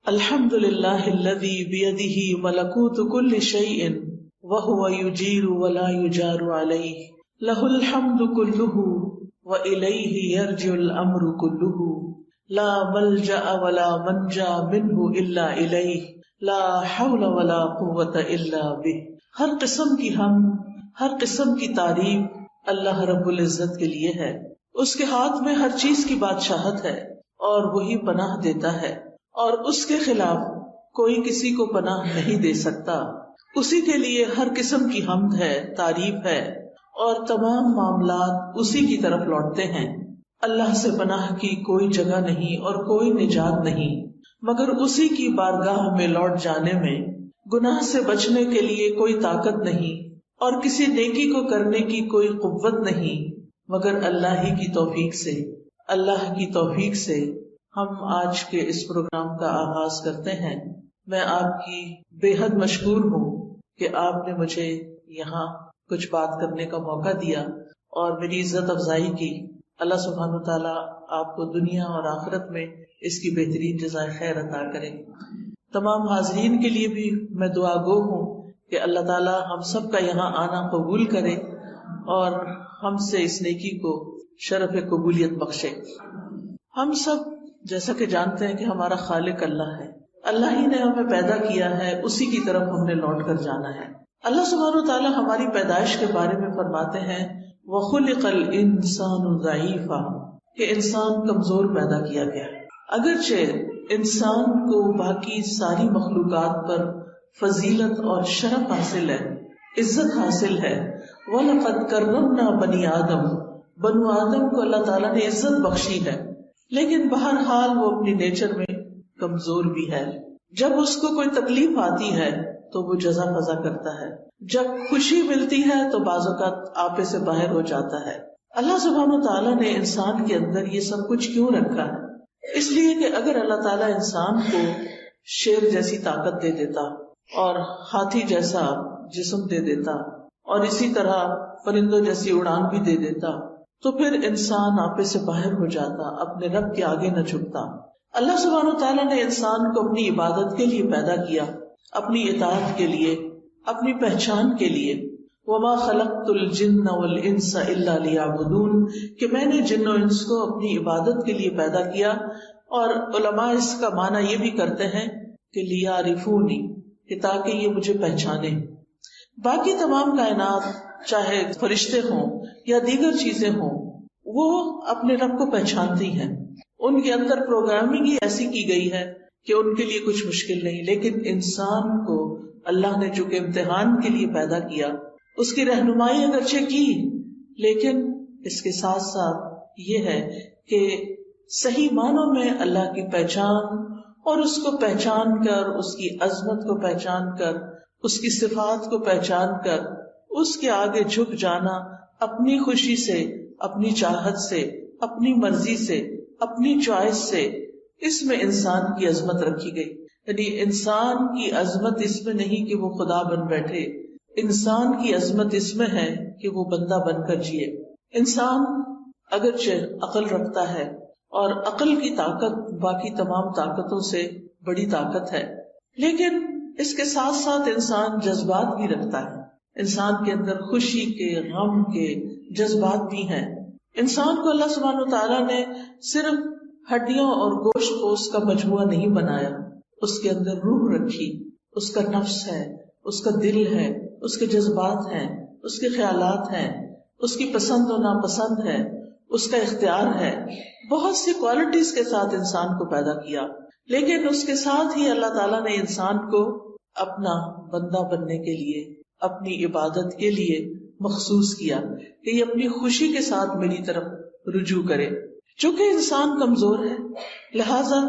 الحمد للہ الذی بیدہ ملکوت کل شیء وہو یجیر ولا یجار علیہ لہ الحمد کلہ وإلیہ یرجع الامر کلہ لا ملجأ ولا منجا منہ الا الیہ لا حول ولا قوة الا بہ۔ ہر قسم کی حمد، ہر قسم کی تعریف اللہ رب العزت کے لیے ہے۔ اس کے ہاتھ میں ہر چیز کی بادشاہت ہے اور وہی پناہ دیتا ہے، اور اس کے خلاف کوئی کسی کو پناہ نہیں دے سکتا۔ اسی کے لیے ہر قسم کی حمد ہے، تعریف ہے، اور تمام معاملات اسی کی طرف لوٹتے ہیں۔ اللہ سے پناہ کی کوئی جگہ نہیں اور کوئی نجات نہیں مگر اسی کی بارگاہ میں لوٹ جانے میں۔ گناہ سے بچنے کے لیے کوئی طاقت نہیں اور کسی نیکی کو کرنے کی کوئی قوت نہیں مگر اللہ ہی کی توفیق سے۔ اللہ کی توفیق سے ہم آج کے اس پروگرام کا آغاز کرتے ہیں۔ میں آپ کی بے حد مشکور ہوں کہ آپ نے مجھے یہاں کچھ بات کرنے کا موقع دیا اور میری عزت افزائی کی۔ اللہ سبحانہ وتعالیٰ آپ کو دنیا اور آخرت میں اس کی بہترین جزائے خیر عطا کرے۔ تمام حاضرین کے لیے بھی میں دعا گو ہوں کہ اللہ تعالیٰ ہم سب کا یہاں آنا قبول کرے اور ہم سے اس نیکی کو شرف قبولیت بخشے۔ ہم سب جیسا کہ جانتے ہیں کہ ہمارا خالق اللہ ہے، اللہ ہی نے ہمیں پیدا کیا ہے، اسی کی طرف ہم نے لوٹ کر جانا ہے۔ اللہ سبحانہ وتعالیٰ ہماری پیدائش کے بارے میں فرماتے ہیں وَخُلِقَ الْإِنسَانُ ضَعِيفًا، کہ انسان کمزور پیدا کیا گیا۔ اگرچہ انسان کو باقی ساری مخلوقات پر فضیلت اور شرف حاصل ہے، عزت حاصل ہے۔ وَلَقَدْ كَرَّمْنَا بَنِي آدم، بنو آدم کو اللہ تعالیٰ نے عزت بخشی ہے، لیکن بہرحال وہ اپنی نیچر میں کمزور بھی ہے۔ جب اس کو کوئی تکلیف آتی ہے تو وہ جزا فضا کرتا ہے، جب خوشی ملتی ہے تو بعض اوقات آپے سے باہر ہو جاتا ہے۔ اللہ سبحانہ وتعالیٰ نے انسان کے اندر یہ سب کچھ کیوں رکھا ہے؟ اس لیے کہ اگر اللہ تعالیٰ انسان کو شیر جیسی طاقت دے دیتا اور ہاتھی جیسا جسم دے دیتا اور اسی طرح پرندوں جیسی اڑان بھی دے دیتا تو پھر انسان آپے سے باہر ہو جاتا، اپنے رب کے آگے نہ جھکتا۔ اللہ سبحانہ وتعالیٰ نے انسان کو اپنی عبادت کے لیے پیدا کیا، اپنی اطاعت کے لیے، اپنی پہچان کے لیے۔ وَمَا خَلَقْتُ الْجِنَّ وَالْإِنسَ إِلَّا لِيَعْبُدُونَ، کہ میں نے جن و انس کو اپنی عبادت کے لیے پیدا کیا، اور علماء اس کا معنی یہ بھی کرتے ہیں کہ لِيَعْرِفُونِ، کہ تاکہ یہ مجھے پہچانے۔ باقی تمام کائنات چاہے فرشتے ہوں یا دیگر چیزیں ہوں، وہ اپنے رب کو پہچانتی ہیں، ان کے اندر پروگرامنگ ہی ایسی کی گئی ہے کہ ان کے لیے کچھ مشکل نہیں۔ لیکن انسان کو اللہ نے چونکہ امتحان کے لیے پیدا کیا، اس کی رہنمائی اگرچہ کی، لیکن اس کے ساتھ ساتھ یہ ہے کہ صحیح معنوں میں اللہ کی پہچان اور اس کو پہچان کر، اس کی عظمت کو پہچان کر، اس کی صفات کو پہچان کر اس کے آگے جھک جانا، اپنی خوشی سے، اپنی چاہت سے، اپنی مرضی سے، اپنی چوائس سے، اس میں انسان کی عظمت رکھی گئی۔ یعنی انسان کی عظمت اس میں نہیں کہ وہ خدا بن بیٹھے، انسان کی عظمت اس میں ہے کہ وہ بندہ بن کر جیے۔ انسان اگرچہ عقل رکھتا ہے اور عقل کی طاقت باقی تمام طاقتوں سے بڑی طاقت ہے، لیکن اس کے ساتھ ساتھ انسان جذبات بھی رکھتا ہے۔ انسان کے اندر خوشی کے، غم کے جذبات بھی ہیں۔ انسان کو اللہ سبحانہ وتعالیٰ نے صرف ہڈیوں اور گوشت پوست کا مجموعہ نہیں بنایا، اس کے اندر روح رکھی، اس کا نفس ہے، اس کا دل ہے، اس کے جذبات ہیں، اس کے خیالات ہیں، اس کی پسند و ناپسند ہے، اس کا اختیار ہے۔ بہت سی کوالٹیز کے ساتھ انسان کو پیدا کیا، لیکن اس کے ساتھ ہی اللہ تعالیٰ نے انسان کو اپنا بندہ بننے کے لیے، اپنی عبادت کے لیے مخصوص کیا کہ یہ اپنی خوشی کے ساتھ میری طرف رجوع کرے۔ چونکہ انسان کمزور ہے، لہذا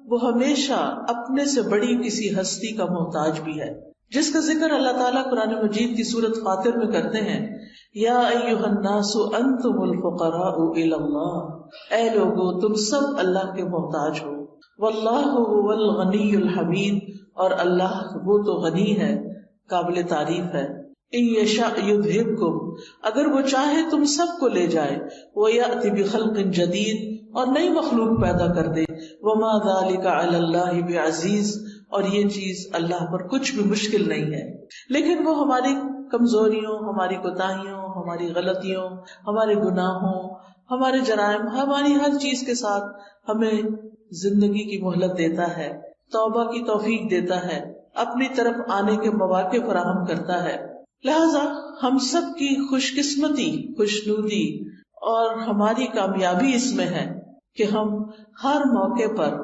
وہ ہمیشہ اپنے سے بڑی کسی ہستی کا محتاج بھی ہے، جس کا ذکر اللہ تعالیٰ قرآن مجید کی سورۃ فاطر میں کرتے ہیں، یا ایھا الناس انتم الفقراء الی اللہ، اے لوگو تم سب اللہ کے محتاج ہو، واللہ هو الغنی الحمید، اور اللہ وہ تو غنی ہے، قابل تعریف ہے۔ ان یشاء یذھبکم، اگر وہ چاہے تم سب کو لے جائے، ویأتی بخلق جدید، اور نئی مخلوق پیدا کر دے. وما ذلک علی اللہ بعزیز، اور یہ چیز اللہ پر کچھ بھی مشکل نہیں ہے. لیکن وہ ہماری کمزوریوں، ہماری کوتاہیوں، ہماری غلطیوں، ہمارے گناہوں، ہمارے جرائم، ہماری ہر چیز کے ساتھ ہمیں زندگی کی مہلت دیتا ہے، توبہ کی توفیق دیتا ہے، اپنی طرف آنے کے مواقع فراہم کرتا ہے. لہذا ہم سب کی خوش قسمتی، خوشنودی اور ہماری کامیابی اس میں ہے کہ ہم ہر موقع پر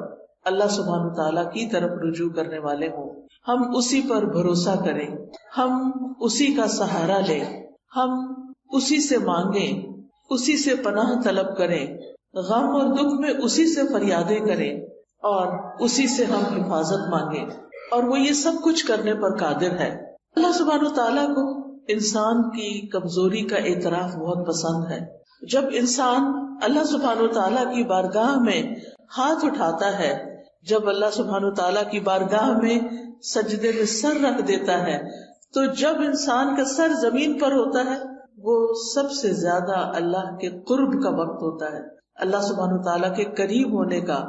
اللہ سبحانہ تعالیٰ کی طرف رجوع کرنے والے ہوں. ہم اسی پر بھروسہ کریں، ہم اسی کا سہارا لیں، ہم اسی سے مانگیں، اسی سے پناہ طلب کریں، غم اور دکھ میں اسی سے فریادیں کریں اور اسی سے ہم حفاظت مانگیں. اور وہ یہ سب کچھ کرنے پر قادر ہے. اللہ سبحانہ تعالیٰ کو انسان کی کمزوری کا اعتراف بہت پسند ہے. جب انسان اللہ سبحانہ تعالیٰ کی بارگاہ میں ہاتھ اٹھاتا ہے، جب اللہ سبحانہ تعالیٰ کی بارگاہ میں سجدے میں سر رکھ دیتا ہے، تو جب انسان کا سر زمین پر ہوتا ہے وہ سب سے زیادہ اللہ کے قرب کا وقت ہوتا ہے، اللہ سبحانہ تعالیٰ کے قریب ہونے کا،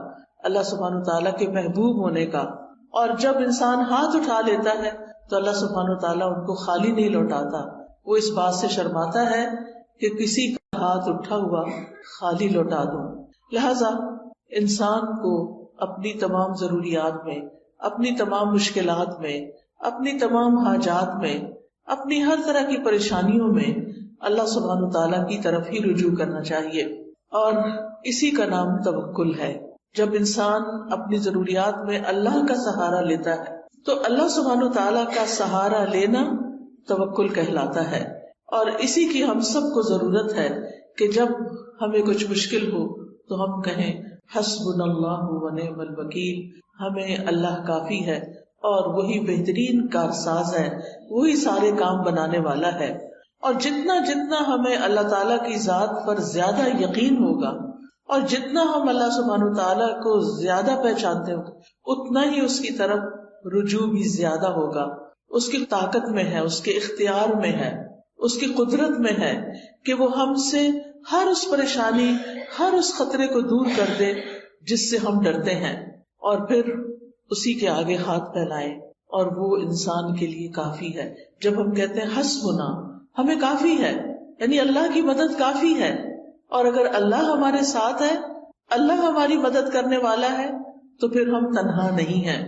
اللہ سبحانہ تعالیٰ کے محبوب ہونے کا. اور جب انسان ہاتھ اٹھا لیتا ہے تو اللہ سبحانہ تعالیٰ ان کو خالی نہیں لوٹاتا. وہ اس بات سے شرماتا ہے کہ کسی کا ہاتھ اٹھا ہوا خالی لوٹا دوں. لہذا انسان کو اپنی تمام ضروریات میں، اپنی تمام مشکلات میں، اپنی تمام حاجات میں، اپنی ہر طرح کی پریشانیوں میں اللہ سبحانہ تعالیٰ کی طرف ہی رجوع کرنا چاہیے. اور اسی کا نام توکل ہے. جب انسان اپنی ضروریات میں اللہ کا سہارا لیتا ہے تو اللہ سبحانہ تعالیٰ کا سہارا لینا توکل کہلاتا ہے. اور اسی کی ہم سب کو ضرورت ہے کہ جب ہمیں کچھ مشکل ہو تو ہم کہیں حسبنا اللہ ونعم الوکیل، ہمیں اللہ کافی ہے اور وہی بہترین کارساز ہے، وہی سارے کام بنانے والا ہے. اور جتنا جتنا ہمیں اللہ تعالیٰ کی ذات پر زیادہ یقین ہوگا اور جتنا ہم اللہ سبحانہ تعالیٰ کو زیادہ پہچانتے ہوں اتنا ہی اس کی طرف رجوع بھی زیادہ ہوگا. اس کی طاقت میں ہے، اس کے اختیار میں ہے، اس کی قدرت میں ہے کہ وہ ہم سے ہر اس پریشانی، ہر اس خطرے کو دور کر دے جس سے ہم ڈرتے ہیں، اور پھر اسی کے آگے ہاتھ پھیلائیں. اور وہ انسان کے لیے کافی ہے. جب ہم کہتے ہیں حسبنا، ہمیں کافی ہے، یعنی اللہ کی مدد کافی ہے. اور اگر اللہ ہمارے ساتھ ہے، اللہ ہماری مدد کرنے والا ہے، تو پھر ہم تنہا نہیں ہیں.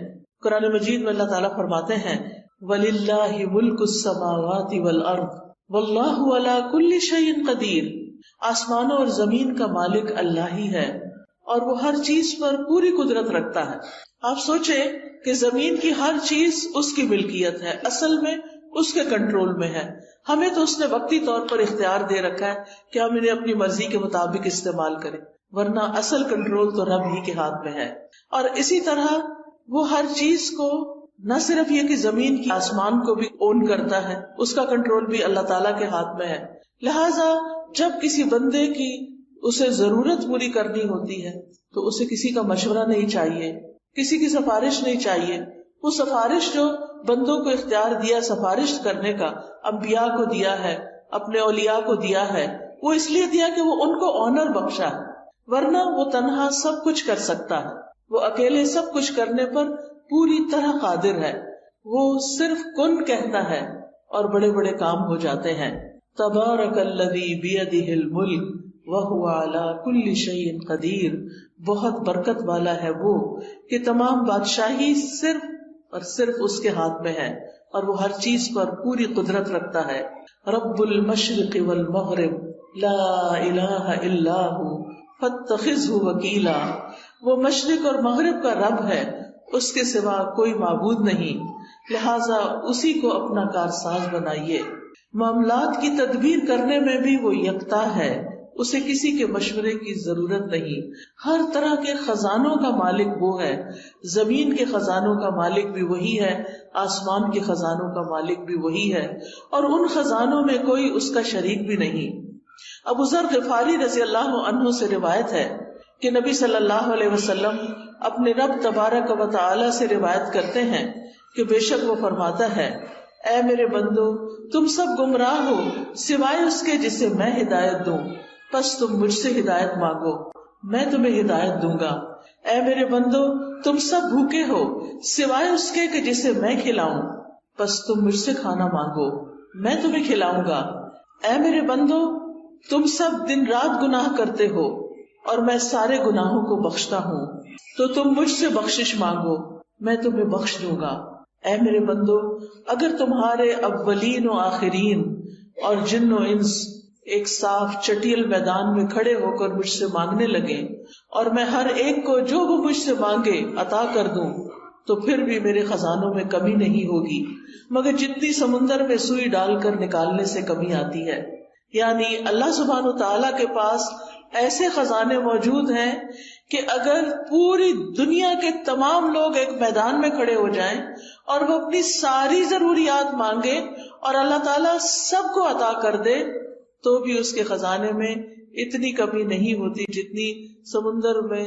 قرآن مجید میں اللہ تعالیٰ فرماتے ہیں وَلِلَّهِ مُلْكُ السَّمَاوَاتِ وَالْأَرْضِ وَاللَّهُ عَلَى كُلِّ شَيْءٍ قَدِيرٌ. آسمانوں اور زمین کا مالک اللہ ہی ہے اور وہ ہر چیز پر پوری قدرت رکھتا ہے. آپ سوچیں کہ زمین کی ہر چیز اس کی ملکیت ہے، اصل میں اس کے کنٹرول میں ہے. ہمیں تو اس نے وقتی طور پر اختیار دے رکھا ہے کہ ہم انہیں اپنی مرضی کے مطابق استعمال کریں، ورنہ اصل کنٹرول تو رب ہی کے ہاتھ میں ہے. اور اسی طرح وہ ہر چیز کو نہ صرف یہ کہ زمین کی، آسمان کو بھی اون کرتا ہے، اس کا کنٹرول بھی اللہ تعالیٰ کے ہاتھ میں ہے. لہٰذا جب کسی بندے کی اسے ضرورت پوری کرنی ہوتی ہے تو اسے کسی کا مشورہ نہیں چاہیے، کسی کی سفارش نہیں چاہیے. وہ سفارش جو بندوں کو اختیار دیا سفارش کرنے کا، انبیاء کو دیا ہے، اپنے اولیاء کو دیا ہے، وہ اس لیے دیا کہ وہ ان کو آنر بخشا ہے، ورنہ وہ تنہا سب کچھ کر سکتا ہے. وہ اکیلے سب کچھ کرنے پر پوری طرح قادر ہے. وہ صرف کن کہتا ہے اور بڑے بڑے کام ہو جاتے ہیں. تبارک الذی بیدہ الملک وہو علی کل شیء قدیر. بہت برکت والا ہے وہ کہ تمام بادشاہی صرف اور صرف اس کے ہاتھ میں ہے اور وہ ہر چیز پر پوری قدرت رکھتا ہے. رب المشرق والمغرب لا الہ الا ہو فاتخذہ وکیلا. وہ مشرق اور مغرب کا رب ہے، اس کے سوا کوئی معبود نہیں، لہٰذا اسی کو اپنا کارساز بنائیے. معاملات کی تدبیر کرنے میں بھی وہ یکتا ہے، اسے کسی کے مشورے کی ضرورت نہیں. ہر طرح کے خزانوں کا مالک وہ ہے، زمین کے خزانوں کا مالک بھی وہی ہے، آسمان کے خزانوں کا مالک بھی وہی ہے، اور ان خزانوں میں کوئی اس کا شریک بھی نہیں. ابو ذر غفاری رضی اللہ عنہ سے روایت ہے کہ نبی صلی اللہ علیہ وسلم اپنے رب تبارک و تعالی سے روایت کرتے ہیں کہ بے شک وہ فرماتا ہے اے میرے بندو تم سب گمراہ ہو سوائے اس کے جسے میں ہدایت دوں، پس تم مجھ سے ہدایت مانگو. میں تمہیں ہدایت دوں گا. اے میرے بندو تم سب بھوکے ہو سوائے اس کے کہ جسے میں کھلاؤں، بس تم مجھ سے کھانا مانگو میں تمہیں کھلاؤں گا. اے میرے بندو تم سب دن رات گناہ کرتے ہو اور میں سارے گناہوں کو بخشتا ہوں، تو تم مجھ سے بخشش مانگو میں تمہیں بخش دوں گا. اے میرے بندو اگر تمہارے اولین و آخرین اور جن و انس ایک صاف چٹیل میدان میں کھڑے ہو کر مجھ سے مانگنے لگے اور میں ہر ایک کو جو وہ مجھ سے مانگے عطا کر دوں، تو پھر بھی میرے خزانوں میں کمی نہیں ہوگی مگر جتنی سمندر میں سوئی ڈال کر نکالنے سے کمی آتی ہے. یعنی اللہ سبحانہ و تعالیٰ کے پاس ایسے خزانے موجود ہیں کہ اگر پوری دنیا کے تمام لوگ ایک میدان میں کھڑے ہو جائیں اور وہ اپنی ساری ضروریات مانگے اور اللہ تعالیٰ سب کو عطا کر دے تو بھی اس کے خزانے میں اتنی کمی نہیں ہوتی جتنی سمندر میں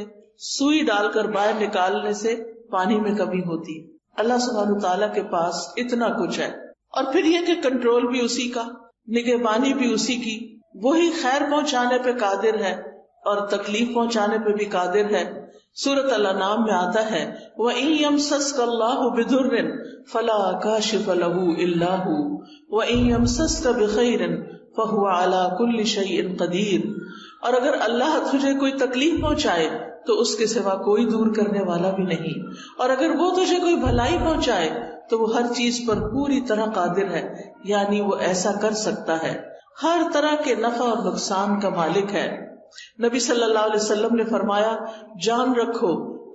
سوئی ڈال کر باہر نکالنے سے پانی میں کمی ہوتی. اللہ سبحانہ تعالیٰ کے پاس اتنا کچھ ہے. اور پھر یہ کہ کنٹرول بھی اسی کا، نگہبانی بھی اسی کی، وہی خیر پہنچانے پہ قادر ہے اور تکلیف پہنچانے پہ بھی قادر ہے. سورۃ الانعام میں آتا ہے وَإِن يَمْسَسْكَ اللَّهُ بِضُرٍّ فَلَا كَاشِفَ لَهُ إِلَّا هُوَ وَإِن يَمْسَسْكَ بِخَيْرٍ فَهُوَ عَلَى كُلِّ شَيْءٍ قَدِيرٌ. اور اگر اللہ تجھے کوئی تکلیف پہنچائے تو اس کے سوا کوئی دور کرنے والا بھی نہیں، اور اگر وہ تجھے کوئی بھلائی پہنچائے تو وہ ہر چیز پر پوری طرح قادر ہے، یعنی وہ ایسا کر سکتا ہے، ہر طرح کے نفع اور نقصان کا مالک ہے. نبی صلی اللہ علیہ وسلم نے فرمایا جان رکھو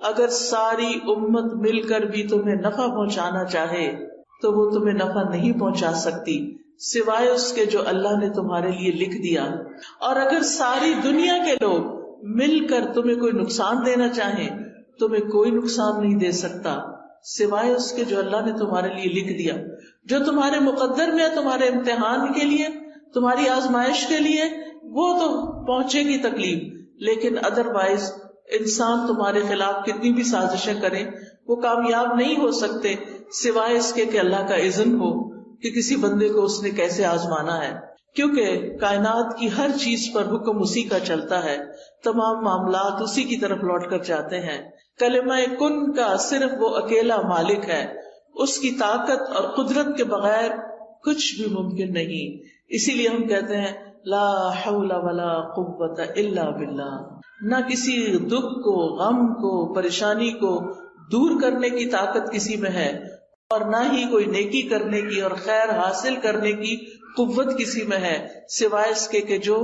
اگر ساری امت مل کر بھی تمہیں نفع پہنچانا چاہے تو وہ تمہیں نفع نہیں پہنچا سکتی سوائے اس کے جو اللہ نے تمہارے لیے لکھ دیا، اور اگر ساری دنیا کے لوگ مل کر تمہیں کوئی نقصان دینا چاہیں تمہیں کوئی نقصان نہیں دے سکتا سوائے اس کے جو اللہ نے تمہارے لیے لکھ دیا، جو تمہارے مقدر میں ہے تمہارے امتحان کے لیے، تمہاری آزمائش کے لیے، وہ تو پہنچے گی تکلیف، لیکن ادروائز انسان تمہارے خلاف کتنی بھی سازشیں کریں وہ کامیاب نہیں ہو سکتے سوائے اس کے کہ اللہ کا اذن ہو کہ کسی بندے کو اس نے کیسے آزمانا ہے. کیونکہ کائنات کی ہر چیز پر حکم اسی کا چلتا ہے، تمام معاملات اسی کی طرف لوٹ کر جاتے ہیں. کلمہ کن کا صرف وہ اکیلا مالک ہے، اس کی طاقت اور قدرت کے بغیر کچھ بھی ممکن نہیں. اسی لیے ہم کہتے ہیں لا حول ولا قوت الا باللہ. نہ کسی دکھ کو، غم کو، پریشانی کو دور کرنے کی طاقت کسی میں ہے اور نہ ہی کوئی نیکی کرنے کی اور خیر حاصل کرنے کی قوت کسی میں ہے سوائے اس کے کہ جو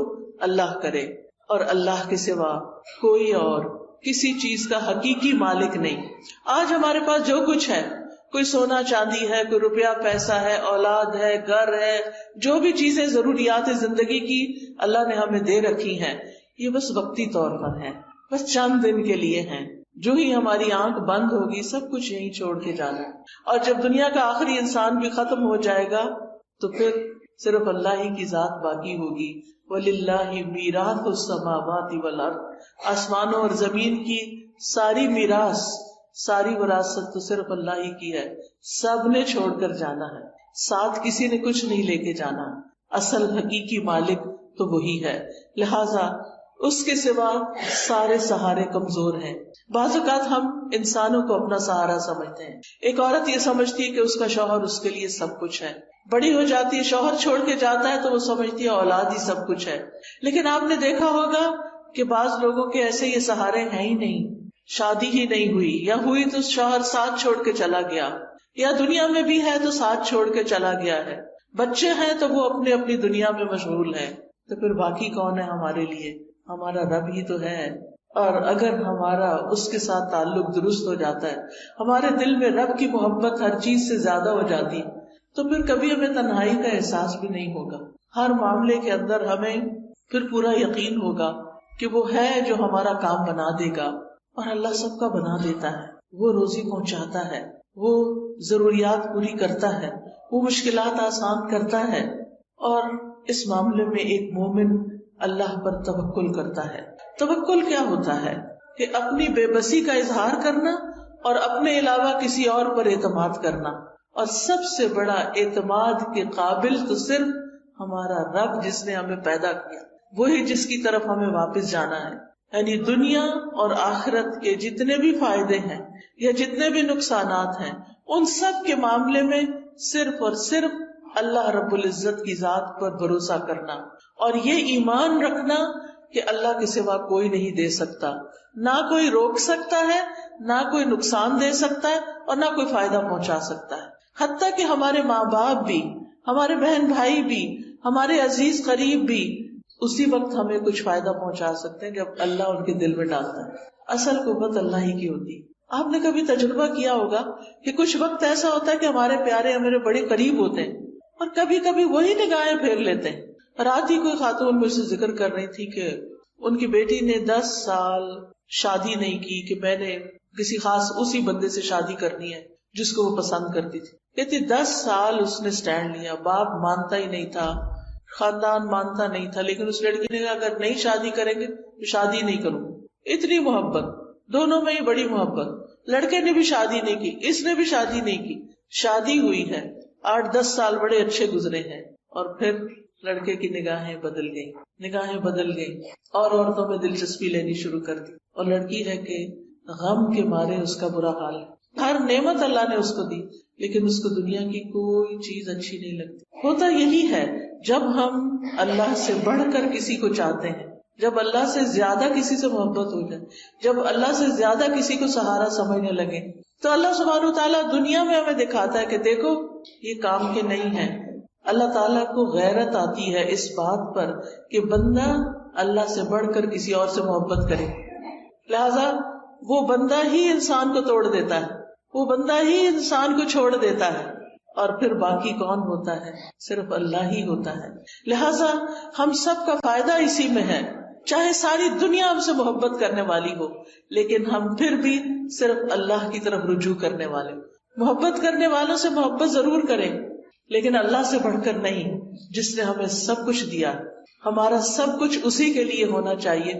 اللہ کرے، اور اللہ کے سوا کوئی اور کسی چیز کا حقیقی مالک نہیں. آج ہمارے پاس جو کچھ ہے، کوئی سونا چاندی ہے، کوئی روپیہ پیسہ ہے، اولاد ہے، گھر ہے، جو بھی چیزیں ضروریات زندگی کی اللہ نے ہمیں دے رکھی ہیں، یہ بس وقتی طور پر ہے، بس چند دن کے لیے ہیں. جو ہی ہماری آنکھ بند ہوگی سب کچھ یہیں چھوڑ کے جانا ہے، اور جب دنیا کا آخری انسان بھی ختم ہو جائے گا تو پھر صرف اللہ ہی کی ذات باقی ہوگی. وَلِلَّهِ مِيرَاثُ السَّمَاوَاتِ وَالْأَرْضِ. آسمانوں اور زمین کی ساری میراث، ساری وراثت تو صرف اللہ ہی کی ہے. سب نے چھوڑ کر جانا ہے، ساتھ کسی نے کچھ نہیں لے کے جانا. اصل حقیقی مالک تو وہی ہے، لہذا اس کے سوا سارے سہارے کمزور ہیں. بعض اوقات ہم انسانوں کو اپنا سہارا سمجھتے ہیں. ایک عورت یہ سمجھتی ہے کہ اس کا شوہر اس کے لیے سب کچھ ہے، بڑی ہو جاتی ہے، شوہر چھوڑ کے جاتا ہے تو وہ سمجھتی ہے اولاد ہی سب کچھ ہے. لیکن آپ نے دیکھا ہوگا کہ بعض لوگوں کے ایسے یہ سہارے ہیں ہی نہیں، شادی ہی نہیں ہوئی، یا ہوئی تو شوہر ساتھ چھوڑ کے چلا گیا، یا دنیا میں بھی ہے تو ساتھ چھوڑ کے چلا گیا ہے، بچے ہیں تو وہ اپنی اپنی دنیا میں مشغول ہیں. تو پھر باقی کون ہے ہمارے لیے؟ ہمارا رب ہی تو ہے. اور اگر ہمارا اس کے ساتھ تعلق درست ہو جاتا ہے، ہمارے دل میں رب کی محبت ہر چیز سے زیادہ ہو جاتی، تو پھر کبھی ہمیں تنہائی کا احساس بھی نہیں ہوگا. ہر معاملے کے اندر ہمیں پھر پورا یقین ہوگا کہ وہ ہے جو ہمارا کام بنا دے گا. اور اللہ سب کا بنا دیتا ہے، وہ روزی پہنچاتا ہے، وہ ضروریات پوری کرتا ہے، وہ مشکلات آسان کرتا ہے. اور اس معاملے میں ایک مومن اللہ پر توکل کرتا ہے. توکل کیا ہوتا ہے؟ کہ اپنی بے بسی کا اظہار کرنا اور اپنے علاوہ کسی اور پر اعتماد کرنا. اور سب سے بڑا اعتماد کے قابل تو صرف ہمارا رب، جس نے ہمیں پیدا کیا، وہی جس کی طرف ہمیں واپس جانا ہے. یعنی دنیا اور آخرت کے جتنے بھی فائدے ہیں یا جتنے بھی نقصانات ہیں، ان سب کے معاملے میں صرف اور صرف اللہ رب العزت کی ذات پر بھروسہ کرنا، اور یہ ایمان رکھنا کہ اللہ کے سوا کوئی نہیں دے سکتا، نہ کوئی روک سکتا ہے، نہ کوئی نقصان دے سکتا ہے، اور نہ کوئی فائدہ پہنچا سکتا ہے. حتیٰ کہ ہمارے ماں باپ بھی، ہمارے بہن بھائی بھی، ہمارے عزیز قریب بھی اسی وقت ہمیں کچھ فائدہ پہنچا سکتے ہیں جب اللہ ان کے دل میں ڈالتا ہے. اصل قوت اللہ ہی کی ہوتی ہے. آپ نے کبھی تجربہ کیا ہوگا کہ کچھ وقت ایسا ہوتا ہے کہ ہمارے پیارے ہمارے بڑے قریب ہوتے ہیں اور کبھی کبھی وہی نگاہیں پھیر لیتے ہیں. رات ہی کوئی خاتون مجھ سے ذکر کر رہی تھی کہ ان کی بیٹی نے 10 سال شادی نہیں کی کہ میں نے کسی خاص اسی بندے سے شادی کرنی ہے جس کو وہ پسند کرتی تھی. کہتی 10 سال اس نے سٹینڈ لیا، باپ مانتا ہی نہیں تھا، خاندان مانتا نہیں تھا، لیکن اس لڑکی نے کہا اگر نہیں شادی کریں گے تو شادی نہیں کروں. اتنی محبت، دونوں میں ہی بڑی محبت. لڑکے نے بھی شادی نہیں کی، اس نے بھی شادی نہیں کی. شادی ہوئی ہے، 8-10 سال بڑے اچھے گزرے ہیں، اور پھر لڑکے کی نگاہیں بدل گئیں اور عورتوں میں دلچسپی لینی شروع کر دی. اور لڑکی ہے کہ غم کے مارے اس کا برا حال ہے. ہر نعمت اللہ نے اس کو دی لیکن اس کو دنیا کی کوئی چیز اچھی نہیں لگتی. ہوتا یہی ہے جب ہم اللہ سے بڑھ کر کسی کو چاہتے ہیں، جب اللہ سے زیادہ کسی سے محبت ہو جائے، جب اللہ سے زیادہ کسی کو سہارا سمجھنے لگے، تو اللہ سبحانہ وتعالیٰ دنیا میں ہمیں دکھاتا ہے کہ دیکھو یہ کام کے نہیں ہے. اللہ تعالیٰ کو غیرت آتی ہے اس بات پر کہ بندہ اللہ سے بڑھ کر کسی اور سے محبت کرے. لہذا وہ بندہ ہی انسان کو توڑ دیتا ہے، وہ بندہ ہی انسان کو چھوڑ دیتا ہے، اور پھر باقی کون ہوتا ہے؟ صرف اللہ ہی ہوتا ہے. لہذا ہم سب کا فائدہ اسی میں ہے. چاہے ساری دنیا ہم سے محبت کرنے والی ہو، لیکن ہم پھر بھی صرف اللہ کی طرف رجوع کرنے والے. محبت کرنے والوں سے محبت ضرور کریں، لیکن اللہ سے بڑھ کر نہیں، جس نے ہمیں سب کچھ دیا. ہمارا سب کچھ اسی کے لیے ہونا چاہیے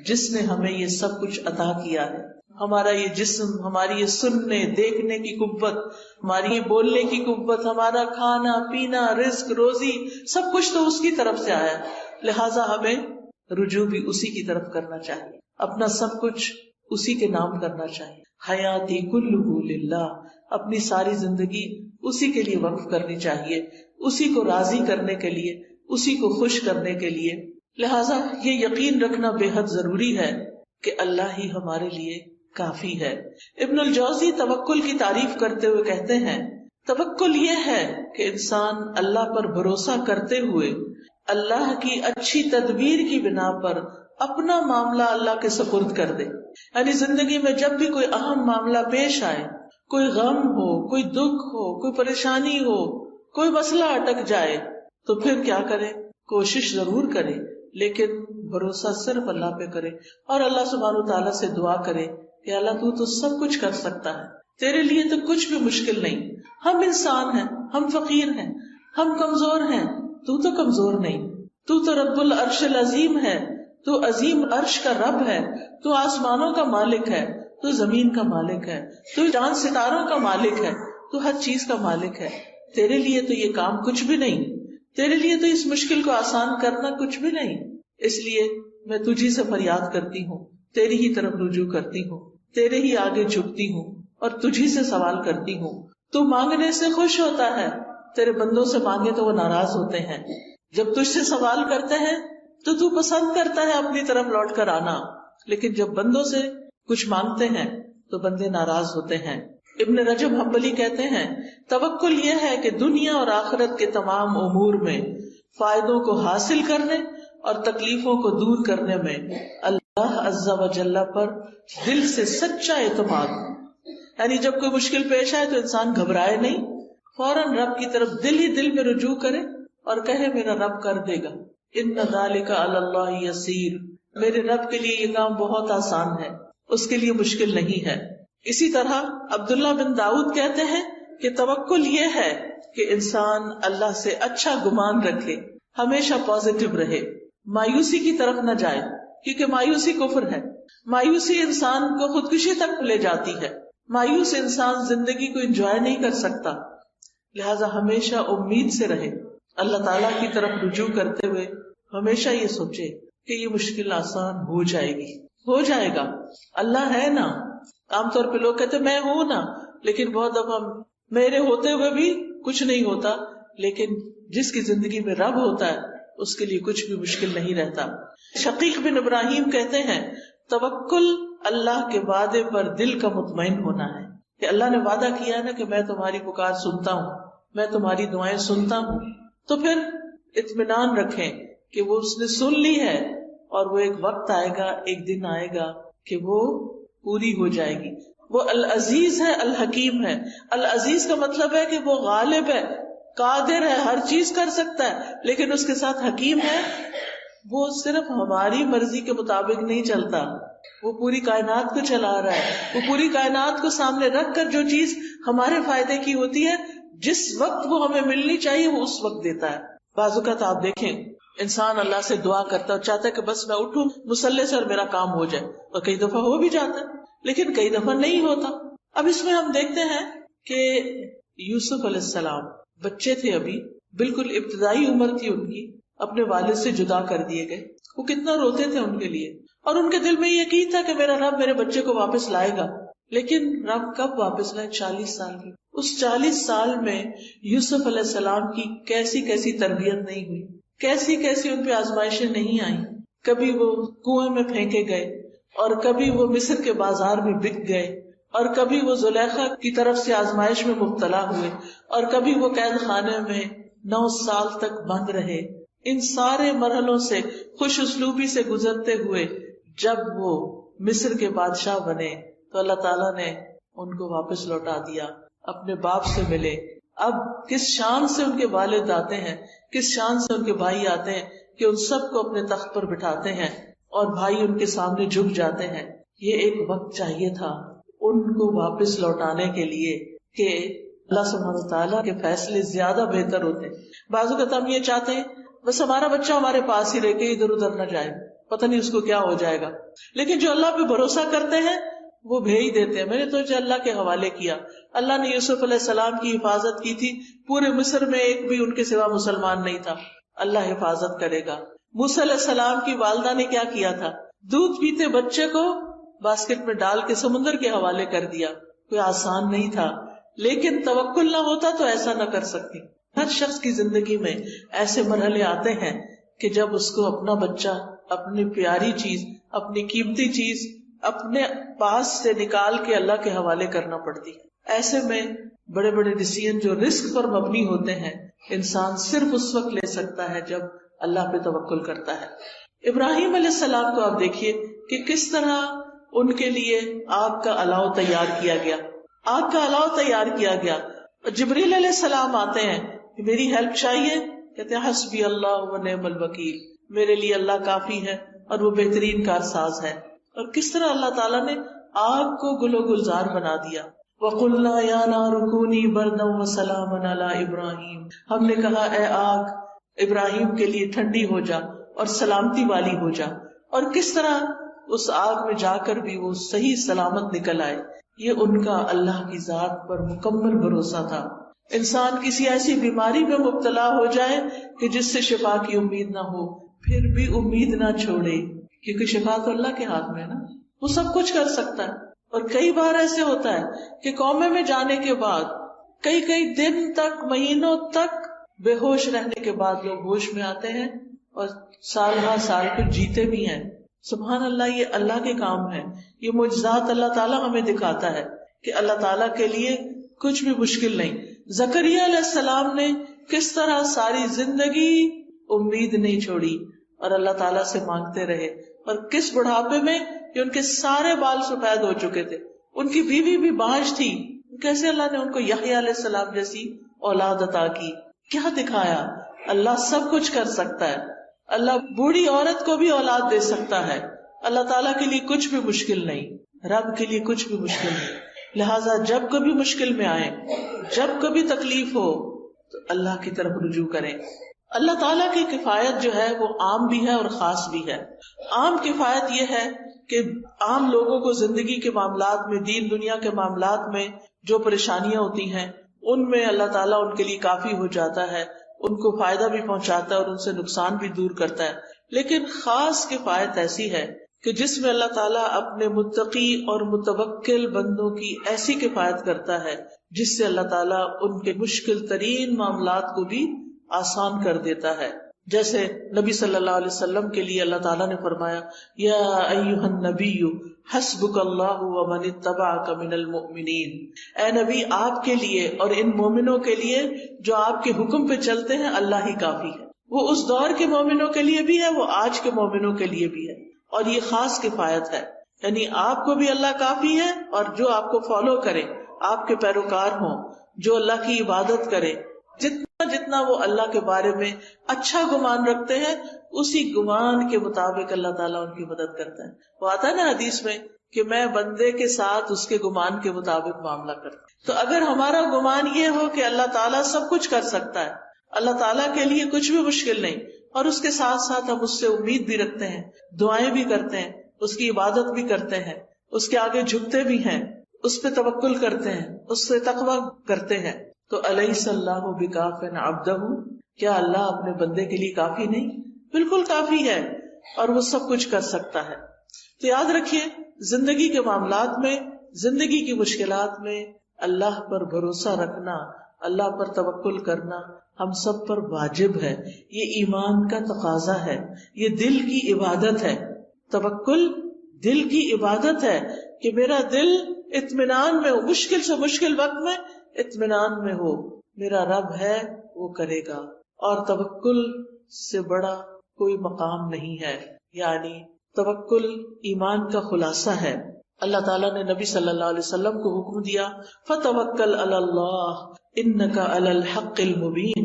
جس نے ہمیں یہ سب کچھ عطا کیا ہے. ہمارا یہ جسم، ہماری یہ سننے دیکھنے کی قوت، ہماری یہ بولنے کی قوت، ہمارا کھانا پینا، رزق روزی، سب کچھ تو اس کی طرف سے آیا. لہٰذا ہمیں رجوع بھی اسی کی طرف کرنا چاہیے، اپنا سب کچھ اسی کے نام کرنا چاہیے. حیاتی کلہ للہ، اپنی ساری زندگی اسی کے لیے وقف کرنی چاہیے، اسی کو راضی کرنے کے لیے، اسی کو خوش کرنے کے لیے. لہٰذا یہ یقین رکھنا بے حد ضروری ہے کہ اللہ ہی ہمارے لیے کافی ہے. ابن الجوزی توکل کی تعریف کرتے ہوئے کہتے ہیں توکل یہ ہے کہ انسان اللہ پر بھروسہ کرتے ہوئے اللہ کی اچھی تدبیر کی بنا پر اپنا معاملہ اللہ کے سپرد کر دے. یعنی زندگی میں جب بھی کوئی اہم معاملہ پیش آئے، کوئی غم ہو، کوئی دکھ ہو، کوئی پریشانی ہو، کوئی مسئلہ اٹک جائے، تو پھر کیا کرے؟ کوشش ضرور کرے لیکن بھروسہ صرف اللہ پہ کرے، اور اللہ سبحانہ وتعالیٰ سے دعا کرے کہ اللہ تو سب کچھ کر سکتا ہے، تیرے لیے تو کچھ بھی مشکل نہیں. ہم انسان ہیں، ہم فقیر ہیں، ہم کمزور ہیں، تو کمزور نہیں. تو رب العرش العظیم ہے، تو عظیم عرش کا رب ہے، تو آسمانوں کا مالک ہے، تو زمین کا مالک ہے، تو چاند ستاروں کا مالک ہے، تو ہر چیز کا مالک ہے. تیرے لیے تو یہ کام کچھ بھی نہیں، تیرے لیے تو اس مشکل کو آسان کرنا کچھ بھی نہیں. اس لیے میں تجھی سے فریاد کرتی ہوں، تیری ہی طرف رجوع کرتی ہوں، تیرے ہی آگے جھکتی ہوں اور تجھی سے سوال کرتی ہوں. تو مانگنے سے خوش ہوتا ہے، تیرے بندوں سے مانگے تو وہ ناراض ہوتے ہیں. جب تجھ سے سوال کرتے ہیں تو پسند کرتا ہے اپنی طرف لوٹ کر آنا، لیکن جب بندوں سے کچھ مانگتے ہیں تو بندے ناراض ہوتے ہیں. ابن رجب حنبلی کہتے ہیں توکل یہ ہے کہ دنیا اور آخرت کے تمام امور میں فائدوں کو حاصل کرنے اور تکلیفوں کو دور کرنے میں اللہ عز و جل پر دل سے سچا اعتماد. یعنی جب کوئی مشکل پیش آئے تو انسان گھبرائے نہیں، فوراً رب کی طرف دل ہی دل میں رجوع کرے اور کہے میرا رب کر دے گا. ان ذالک علی اللہ یسیر، میرے رب کے لیے یہ کام بہت آسان ہے، اس کے لیے مشکل نہیں ہے. اسی طرح عبداللہ بن داؤد کہتے ہیں کہ توکل یہ ہے کہ انسان اللہ سے اچھا گمان رکھے، ہمیشہ پازیٹو رہے، مایوسی کی طرف نہ جائے، کیونکہ مایوسی کفر ہے. مایوسی انسان کو خودکشی تک لے جاتی ہے. مایوس انسان زندگی کو انجوائے نہیں کر سکتا. لہذا ہمیشہ امید سے رہے، اللہ تعالیٰ کی طرف رجوع کرتے ہوئے ہمیشہ یہ سوچے کہ یہ مشکل آسان ہو جائے گی. ہو جائے گا. اللہ ہے نا. عام طور پہ لوگ کہتے میں ہوں نا، لیکن بہت دفعہ میرے ہوتے ہوئے بھی کچھ نہیں ہوتا. لیکن جس کی زندگی میں رب ہوتا ہے اس کے لیے کچھ بھی مشکل نہیں رہتا. شقیق بن ابراہیم کہتے ہیں توکل اللہ کے وعدے پر دل کا مطمئن ہونا ہے، کہ اللہ نے وعدہ کیا ہے نا کہ میں تمہاری پکار سنتا ہوں، میں تمہاری دعائیں سنتا ہوں، تو پھر اطمینان رکھیں کہ وہ اس نے سن لی ہے، اور وہ ایک وقت آئے گا، ایک دن آئے گا کہ وہ پوری ہو جائے گی. وہ العزیز ہے، الحکیم ہے. العزیز کا مطلب ہے کہ وہ غالب ہے، قادر ہے، ہر چیز کر سکتا ہے، لیکن اس کے ساتھ حکیم ہے. وہ صرف ہماری مرضی کے مطابق نہیں چلتا، وہ پوری کائنات کو چلا رہا ہے. وہ پوری کائنات کو سامنے رکھ کر جو چیز ہمارے فائدے کی ہوتی ہے، جس وقت وہ ہمیں ملنی چاہیے وہ اس وقت دیتا ہے. بعض اوقات آپ دیکھیں انسان اللہ سے دعا کرتا ہے اور چاہتا ہے کہ بس میں اٹھوں مصلے سے اور میرا کام ہو جائے، اور کئی دفعہ ہو بھی جاتا ہے لیکن کئی دفعہ نہیں ہوتا. اب اس میں ہم دیکھتے ہیں کہ یوسف علیہ السلام بچے تھے، ابھی بالکل ابتدائی عمر تھی ان کی، اپنے والد سے جدا کر دیے گئے. وہ کتنا روتے تھے ان کے لیے، اور ان کے دل میں یہ یقین تھا کہ میرا رب میرے بچے کو واپس لائے گا. لیکن رب کب واپس لائے؟ 40 سال کی. اس 40 سال میں یوسف علیہ السلام کی کیسی کیسی تربیت نہیں ہوئی، کیسی کیسی ان پہ آزمائشیں نہیں آئیں. کبھی وہ کنویں میں پھینکے گئے، اور کبھی وہ مصر کے بازار میں بک گئے، اور کبھی وہ زلیخا کی طرف سے آزمائش میں مبتلا ہوئے، اور کبھی وہ قید خانے میں 9 سال تک بند رہے. ان سارے مرحلوں سے خوش اسلوبی سے گزرتے ہوئے جب وہ مصر کے بادشاہ بنے تو اللہ تعالیٰ نے ان کو واپس لوٹا دیا، اپنے باپ سے ملے. اب کس شان سے ان کے والد آتے ہیں، کس شان سے ان کے بھائی آتے ہیں کہ ان سب کو اپنے تخت پر بٹھاتے ہیں اور بھائی ان کے سامنے جھک جاتے ہیں. یہ ایک وقت چاہیے تھا ان کو واپس لوٹانے کے لیے کہ اللہ سبحانہ وتعالیٰ کے فیصلے زیادہ بہتر ہوتے ہیں. بعض اوقات ہم یہ چاہتے ہیں بس ہمارا بچہ ہمارے پاس ہی رہ کے ادھر ادھر نہ جائے، پتہ نہیں اس کو کیا ہو جائے گا. لیکن جو اللہ پہ بھروسہ کرتے ہیں وہ بھیج دیتے ہیں. میں نے تو اللہ کے حوالے کیا. اللہ نے یوسف علیہ السلام کی حفاظت کی تھی، پورے مصر میں ایک بھی ان کے سوا مسلمان نہیں تھا. اللہ حفاظت کرے گا. موسیٰ علیہ السلام کی والدہ نے کیا کیا تھا؟ دودھ پیتے بچے کو باسکٹ میں ڈال کے سمندر کے حوالے کر دیا. کوئی آسان نہیں تھا، لیکن توکل نہ ہوتا تو ایسا نہ کر سکتی. ہر شخص کی زندگی میں ایسے مرحلے آتے ہیں کہ جب اس کو اپنا بچہ، اپنی پیاری چیز، اپنی قیمتی چیز اپنے پاس سے نکال کے اللہ کے حوالے کرنا پڑتی ہے. ایسے میں بڑے بڑے ڈیسیژن جو رسک پر مبنی ہوتے ہیں انسان صرف اس وقت لے سکتا ہے جب اللہ پہ توکل کرتا ہے. ابراہیم علیہ السلام کو آپ دیکھیے کہ کس طرح ان کے لیے آگ کا الاؤ تیار کیا گیا. آگ کا الاؤ تیار کیا گیا. جبریل علیہ السلام آتے ہیں کہ میری ہیلپ چاہیے، کہتے ہیں حسبی اللہ و نعم الوکیل، میرے لیے اللہ کافی ہے اور وہ بہترین کارساز ہے. اور کس طرح اللہ تعالیٰ نے آگ کو گل و گلزار بنا دیا. وَقُلْنَا يَا نَارُ كُونِي بَرْدًا وَسَلَامًا عَلَىٰ إِبْرَاهِيمَ، ہم نے کہا اے آگ ابراہیم کے لیے ٹھنڈی ہو جا اور سلامتی والی ہو جا. اور کس طرح اس آگ میں جا کر بھی وہ صحیح سلامت نکل آئے. یہ ان کا اللہ کی ذات پر مکمل بھروسہ تھا. انسان کسی ایسی بیماری میں مبتلا ہو جائے کہ جس سے شفا کی امید نہ ہو، پھر بھی امید نہ چھوڑے، کیونکہ شفا تو اللہ کے ہاتھ میں ہے نا، وہ سب کچھ کر سکتا ہے. اور کئی بار ایسے ہوتا ہے کہ قومے میں جانے کے بعد کئی دن تک، مہینوں تک بے ہوش رہنے کے بعد لوگ ہوش میں آتے ہیں اور سال ہر سال پھر جیتے بھی ہیں. سبحان اللہ، یہ اللہ کے کام ہے. یہ معجزات اللہ تعالیٰ ہمیں دکھاتا ہے کہ اللہ تعالیٰ کے لیے کچھ بھی مشکل نہیں. زکریا علیہ السلام نے کس طرح ساری زندگی امید نہیں چھوڑی اور اللہ تعالیٰ سے مانگتے رہے، اور کس بڑھاپے میں کہ ان کے سارے بال سفید ہو چکے تھے، ان کی بیوی بھی بانجھ تھی، کیسے اللہ نے ان کو یحییٰ علیہ السلام جیسی اولاد عطا کی. کیا دکھایا؟ اللہ سب کچھ کر سکتا ہے. اللہ بوڑھی عورت کو بھی اولاد دے سکتا ہے. اللہ تعالیٰ کے لیے کچھ بھی مشکل نہیں، رب کے لیے کچھ بھی مشکل نہیں. لہٰذا جب کبھی مشکل میں آئے، جب کبھی تکلیف ہو، تو اللہ کی طرف رجوع کریں. اللہ تعالیٰ کی کفایت جو ہے وہ عام بھی ہے اور خاص بھی ہے. عام کفایت یہ ہے کہ عام لوگوں کو زندگی کے معاملات میں، دین دنیا کے معاملات میں جو پریشانیاں ہوتی ہیں ان میں اللہ تعالیٰ ان کے لیے کافی ہو جاتا ہے، ان کو فائدہ بھی پہنچاتا ہے اور ان سے نقصان بھی دور کرتا ہے. لیکن خاص کفایت ایسی ہے کہ جس میں اللہ تعالیٰ اپنے متقی اور متوکل بندوں کی ایسی کفایت کرتا ہے جس سے اللہ تعالیٰ ان کے مشکل ترین معاملات کو بھی آسان کر دیتا ہے. جیسے نبی صلی اللہ علیہ وسلم کے لیے اللہ تعالیٰ نے فرمایا یا ایھا النبی حسبک اللہ ومن اتبعک من المؤمنین، اے نبی آپ کے لیے اور ان مومنوں کے لیے جو آپ کے حکم پہ چلتے ہیں اللہ ہی کافی ہے. وہ اس دور کے مومنوں کے لیے بھی ہے، وہ آج کے مومنوں کے لیے بھی ہے، اور یہ خاص کفایت ہے. یعنی آپ کو بھی اللہ کافی ہے، اور جو آپ کو فالو کرے، آپ کے پیروکار ہوں، جو اللہ کی عبادت کرے، جتنا وہ اللہ کے بارے میں اچھا گمان رکھتے ہیں اسی گمان کے مطابق اللہ تعالیٰ ان کی مدد کرتا ہے. وہ آتا ہے نا حدیث میں کہ میں بندے کے ساتھ اس کے گمان کے مطابق معاملہ کرتا ہوں. تو اگر ہمارا گمان یہ ہو کہ اللہ تعالیٰ سب کچھ کر سکتا ہے، اللہ تعالیٰ کے لیے کچھ بھی مشکل نہیں، اور اس کے ساتھ ساتھ ہم اس سے امید بھی رکھتے ہیں، دعائیں بھی کرتے ہیں، اس کی عبادت بھی کرتے ہیں، اس کے آگے جھکتے بھی ہیں، اس پہ توکل کرتے ہیں، اس سے تقویٰ کرتے ہیں، تو الیس اللہ بکاف عبدہ، کیا اللہ اپنے بندے کے لیے کافی نہیں؟ بالکل کافی ہے، اور وہ سب کچھ کر سکتا ہے. تو یاد رکھیے زندگی کے معاملات میں، زندگی کی مشکلات میں اللہ پر بھروسہ رکھنا، اللہ پر توکل کرنا ہم سب پر واجب ہے. یہ ایمان کا تقاضا ہے، یہ دل کی عبادت ہے. توکل دل کی عبادت ہے کہ میرا دل اطمینان میں ہو، مشکل سے مشکل وقت میں اطمینان میں ہو، میرا رب ہے وہ کرے گا. اور توکل سے بڑا کوئی مقام نہیں ہے. یعنی توکل ایمان کا خلاصہ ہے. اللہ تعالیٰ نے نبی صلی اللہ علیہ وسلم کو حکم دیا فَتَوَكَّلْ عَلَى اللَّهِ إِنَّكَ عَلَى الْحَقِّ الْمُبِينِ،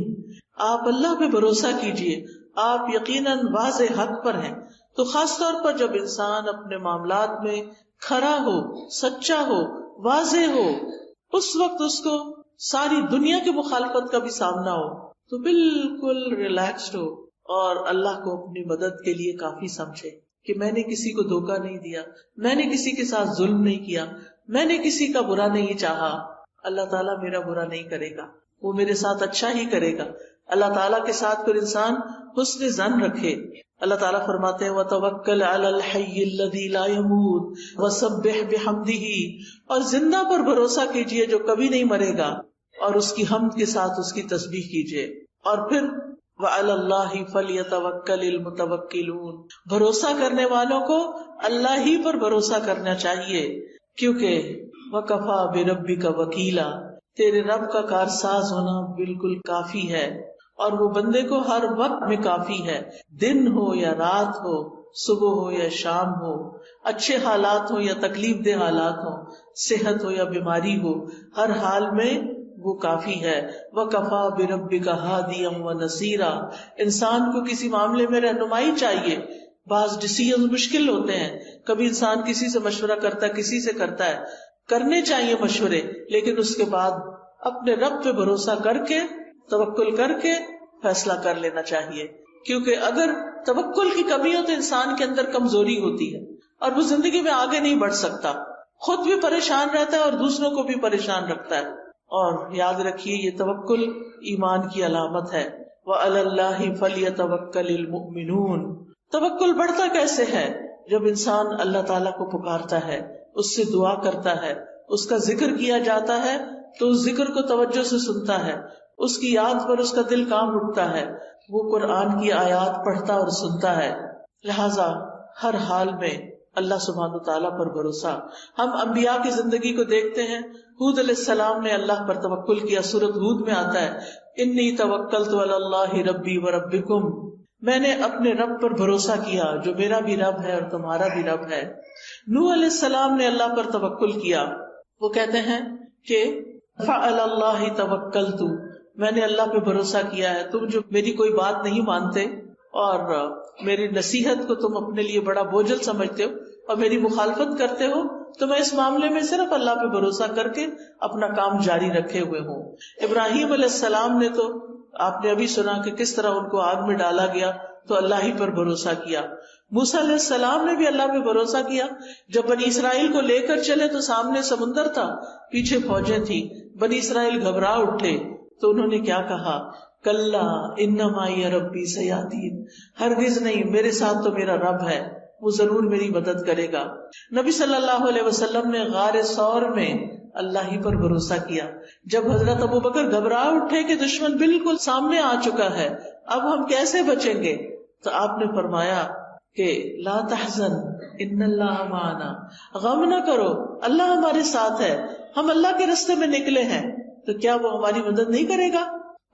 آپ اللہ پہ بھروسہ کیجئے، آپ یقیناً واضح حق پر ہیں. تو خاص طور پر جب انسان اپنے معاملات میں کھرا ہو، سچا ہو، واضح ہو، اس وقت اس کو ساری دنیا کی مخالفت کا بھی سامنا ہو تو بالکل ریلیکسڈ ہو اور اللہ کو اپنی مدد کے لیے کافی سمجھے کہ میں نے کسی کو دھوکہ نہیں دیا، میں نے کسی کے ساتھ ظلم نہیں کیا، میں نے کسی کا برا نہیں چاہا. اللہ تعالیٰ میرا برا نہیں کرے گا، وہ میرے ساتھ اچھا ہی کرے گا. اللہ تعالیٰ کے ساتھ پھر انسان حسن ظن رکھے. اللہ تعالیٰ فرماتے ہیں وَتَوَكَّلْ عَلَى الْحَيِّ الَّذِي لَا يَمُوتُ وَسَبِّحْ بِحَمْدِهِ، اور زندہ پر بھروسہ کیجئے جو کبھی نہیں مرے گا، اور اس کی حمد کے ساتھ اس کی تسبیح کیجئے. اور پھر وَعَلَى اللَّهِ فَلْيَتَوَكَّلِ الْمُتَوَكِّلُونَ، بھروسہ کرنے والوں کو اللہ ہی پر بھروسہ کرنا چاہیے، کیونکہ وَكَفَى بِرَبِّكَ وَكِيلًا، تیرے رب کا کارساز ہونا بالکل کافی ہے، اور وہ بندے کو ہر وقت میں کافی ہے، دن ہو یا رات ہو، صبح ہو یا شام ہو، اچھے حالات ہو یا تکلیف دہ حالات ہو، صحت ہو یا بیماری ہو، ہر حال میں وہ کافی ہے. وَكَفَى بِرَبِّكَ هَادِيًا وَنَصِيرًا، انسان کو کسی معاملے میں رہنمائی چاہیے. بعض ڈیسیژن مشکل ہوتے ہیں، کبھی انسان کسی سے مشورہ کرتا ہے، کسی سے کرتا ہے، کرنے چاہیے مشورے، لیکن اس کے بعد اپنے رب پہ بھروسہ کر کے، توکل کر کے فیصلہ کر لینا چاہیے. کیونکہ اگر توکل کی کمی ہو تو انسان کے اندر کمزوری ہوتی ہے اور وہ زندگی میں آگے نہیں بڑھ سکتا، خود بھی پریشان رہتا ہے اور دوسروں کو بھی پریشان رکھتا ہے. اور یاد رکھیے یہ توکل ایمان کی علامت ہے. وَعَلَى اللَّهِ فَلْيَتَوَكَّلِ الْمُؤْمِنُونَ. توکل بڑھتا کیسے ہے؟ جب انسان اللہ تعالیٰ کو پکارتا ہے، اس سے دعا کرتا ہے، اس کا ذکر کیا جاتا ہے تو اس ذکر کو توجہ سے سنتا ہے، اس کی یاد پر اس کا دل کانپ اٹھتا ہے، وہ قرآن کی آیات پڑھتا اور سنتا ہے. لہذا ہر حال میں اللہ سبحانہ تعالیٰ پر بھروسہ. ہم انبیاء کی زندگی کو دیکھتے ہیں. ہود علیہ السلام نے اللہ پر توکل کیا. سورۃ ہود میں آتا ہے انی توکلت علی اللہ ربی وربکم، میں نے اپنے رب پر بھروسہ کیا جو میرا بھی رب ہے اور تمہارا بھی رب ہے. نوح علیہ السلام نے اللہ پر توکل کیا. وہ کہتے ہیں کہ فعلی اللہ توکلت، میں نے اللہ پہ بھروسہ کیا ہے. تم جو میری کوئی بات نہیں مانتے اور میری نصیحت کو تم اپنے لیے بڑا بوجھل سمجھتے ہو اور میری مخالفت کرتے ہو، تو میں اس معاملے میں صرف اللہ پہ بھروسہ کر کے اپنا کام جاری رکھے ہوئے ہوں. ابراہیم علیہ السلام نے تو آپ نے ابھی سنا کہ کس طرح ان کو آگ میں ڈالا گیا تو اللہ ہی پر بھروسہ کیا. موسیٰ علیہ السلام نے بھی اللہ پہ بھروسہ کیا. جب بنی اسرائیل کو لے کر چلے تو سامنے سمندر تھا، پیچھے فوجیں تھی، بنی اسرائیل گھبرا اٹھے تو انہوں نے کیا کہا؟ کلا انما معی ربی سیہدین، ہرگز نہیں، میرے ساتھ تو میرا رب ہے، وہ ضرور میری مدد کرے گا. نبی صلی اللہ علیہ وسلم نے غار ثور میں اللہ ہی پر بھروسہ کیا. جب حضرت ابوبکر گھبرا اٹھے کہ دشمن بالکل سامنے آ چکا ہے، اب ہم کیسے بچیں گے، تو آپ نے فرمایا کہ لا تحزن ان اللہ معنا، غم نہ کرو، اللہ ہمارے ساتھ ہے، ہم اللہ کے راستے میں نکلے ہیں، تو کیا وہ ہماری مدد نہیں کرے گا.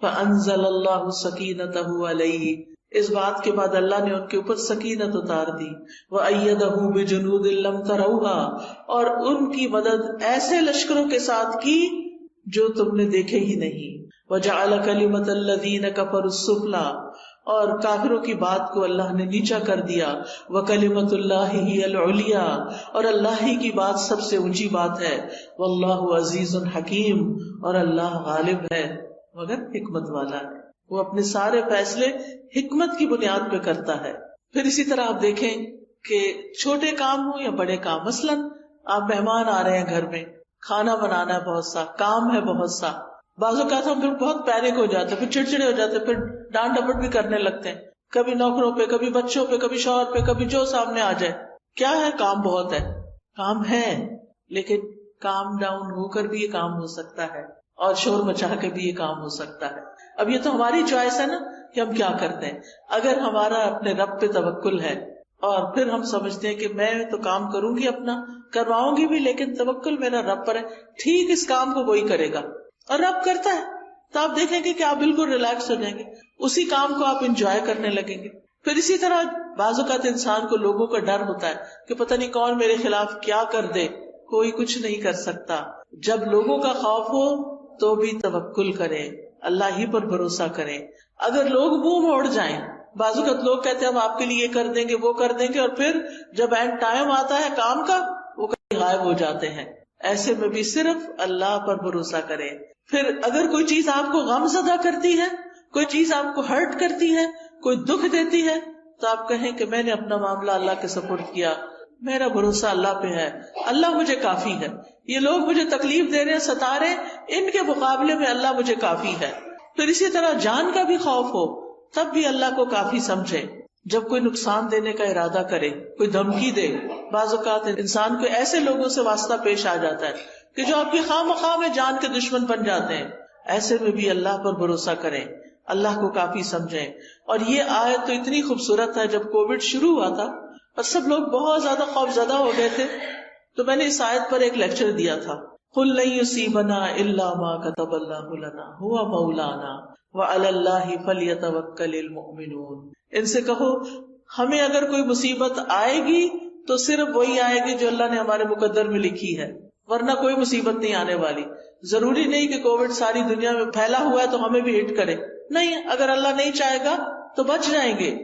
فانزل اللہ سکینتہ علیہ، اس بات کے بعد اللہ نے ان کے اوپر سکینت اتار دی. وَأَيَّدَهُ بِجُنُودٍ لَّمْ تَرَوْهَا، اور ان کی مدد ایسے لشکروں کے ساتھ کی جو تم نے دیکھے ہی نہیں. وَجَعَلَ كَلِمَةَ الَّذِينَ كَفَرُوا السُّفْلَىٰ، اور کافروں کی بات کو اللہ نے نیچا کر دیا. وَكَلِمَةُ اللَّهِ هِيَ الْعُلْيَا، اور اللہ ہی کی بات سب سے اونچی بات ہے. وَاللَّهُ عَزِيزٌ حَكِيمٌ، اور اللہ غالب ہے مگر حکمت والا ہے، وہ اپنے سارے فیصلے حکمت کی بنیاد پہ کرتا ہے. پھر اسی طرح آپ دیکھیں کہ چھوٹے کام ہوں یا بڑے کام، مثلاً آپ مہمان آ رہے ہیں گھر میں، کھانا بنانا ہے، بہت سا کام ہے، بہت سا، بعض اوقات ہم پھر بہت پینک ہو جاتے ہیں، پھر چڑچڑے ہو جاتے ہیں، پھر ڈانٹ ڈپٹ بھی کرنے لگتے ہیں، کبھی نوکروں پہ، کبھی بچوں پہ، کبھی شوہر پہ، کبھی جو سامنے آ جائے. کیا ہے، کام بہت ہے، کام ہے، لیکن کام ڈاؤن ہو کر بھی یہ کام ہو سکتا ہے، اور شور مچا کے بھی یہ کام ہو سکتا ہے. اب یہ تو ہماری چوائس ہے نا کہ ہم کیا کرتے ہیں. اگر ہمارا اپنے رب پہ توکل ہے اور پھر ہم سمجھتے ہیں کہ میں تو کام کروں گی، اپنا کرواؤں گی بھی، لیکن توکل میرا رب پر ہے، ٹھیک اس کام کو وہی کرے گا اور رب کرتا ہے، تو آپ دیکھیں گے کہ آپ بالکل ریلیکس ہو جائیں گے، اسی کام کو آپ انجوائے کرنے لگیں گے. پھر اسی طرح بعض اوقات انسان کو لوگوں کا ڈر ہوتا ہے کہ پتہ نہیں کون میرے خلاف کیا کر دے. کوئی کچھ نہیں کر سکتا. جب لوگوں کا خوف ہو تو بھی توکل کریں، اللہ ہی پر بھروسہ کریں. اگر لوگ منہ موڑ جائیں، بعض اوقات لوگ کہتے ہیں ہم آپ کے لیے یہ کر دیں گے، وہ کر دیں گے، اور پھر جب اینڈ ٹائم آتا ہے کام کا وہ کہیں غائب ہو جاتے ہیں. ایسے میں بھی صرف اللہ پر بھروسہ کریں. پھر اگر کوئی چیز آپ کو غم زدہ کرتی ہے، کوئی چیز آپ کو ہرٹ کرتی ہے، کوئی دکھ دیتی ہے، تو آپ کہیں کہ میں نے اپنا معاملہ اللہ کے سپرد کیا، میرا بھروسہ اللہ پہ ہے، اللہ مجھے کافی ہے. یہ لوگ مجھے تکلیف دے رہے، ستا رہے، ان کے مقابلے میں اللہ مجھے کافی ہے. پھر اسی طرح جان کا بھی خوف ہو تب بھی اللہ کو کافی سمجھے. جب کوئی نقصان دینے کا ارادہ کرے، کوئی دھمکی دے، بعض اوقات انسان کو ایسے لوگوں سے واسطہ پیش آ جاتا ہے کہ جو آپ کی خواہ مخواہ میں جان کے دشمن بن جاتے ہیں. ایسے میں بھی اللہ پر بھروسہ کریں، اللہ کو کافی سمجھیں. اور یہ آیت تو اتنی خوبصورت ہے. جب کووڈ شروع ہوا تھا اور سب لوگ بہت زیادہ خوف زدہ ہو گئے تھے، تو میں نے اس آیت پر ایک لیکچر دیا تھا، قُلْ لَن يُصِيبَنَا إِلَّا مَا كَتَبَ اللَّهُ لَنَا هُوَ مَوْلَانَا وَعَلَى اللَّهِ فَلْيَتَوَكَّلِ الْمُؤْمِنُونَ. ان سے کہو ہمیں اگر کوئی مصیبت آئے گی تو صرف وہی آئے گی جو اللہ نے ہمارے مقدر میں لکھی ہے، ورنہ کوئی مصیبت نہیں آنے والی. ضروری نہیں کہ کووڈ ساری دنیا میں پھیلا ہوا ہے تو ہمیں بھی ہٹ کرے، نہیں، اگر اللہ نہیں چاہے گا تو بچ جائیں گے.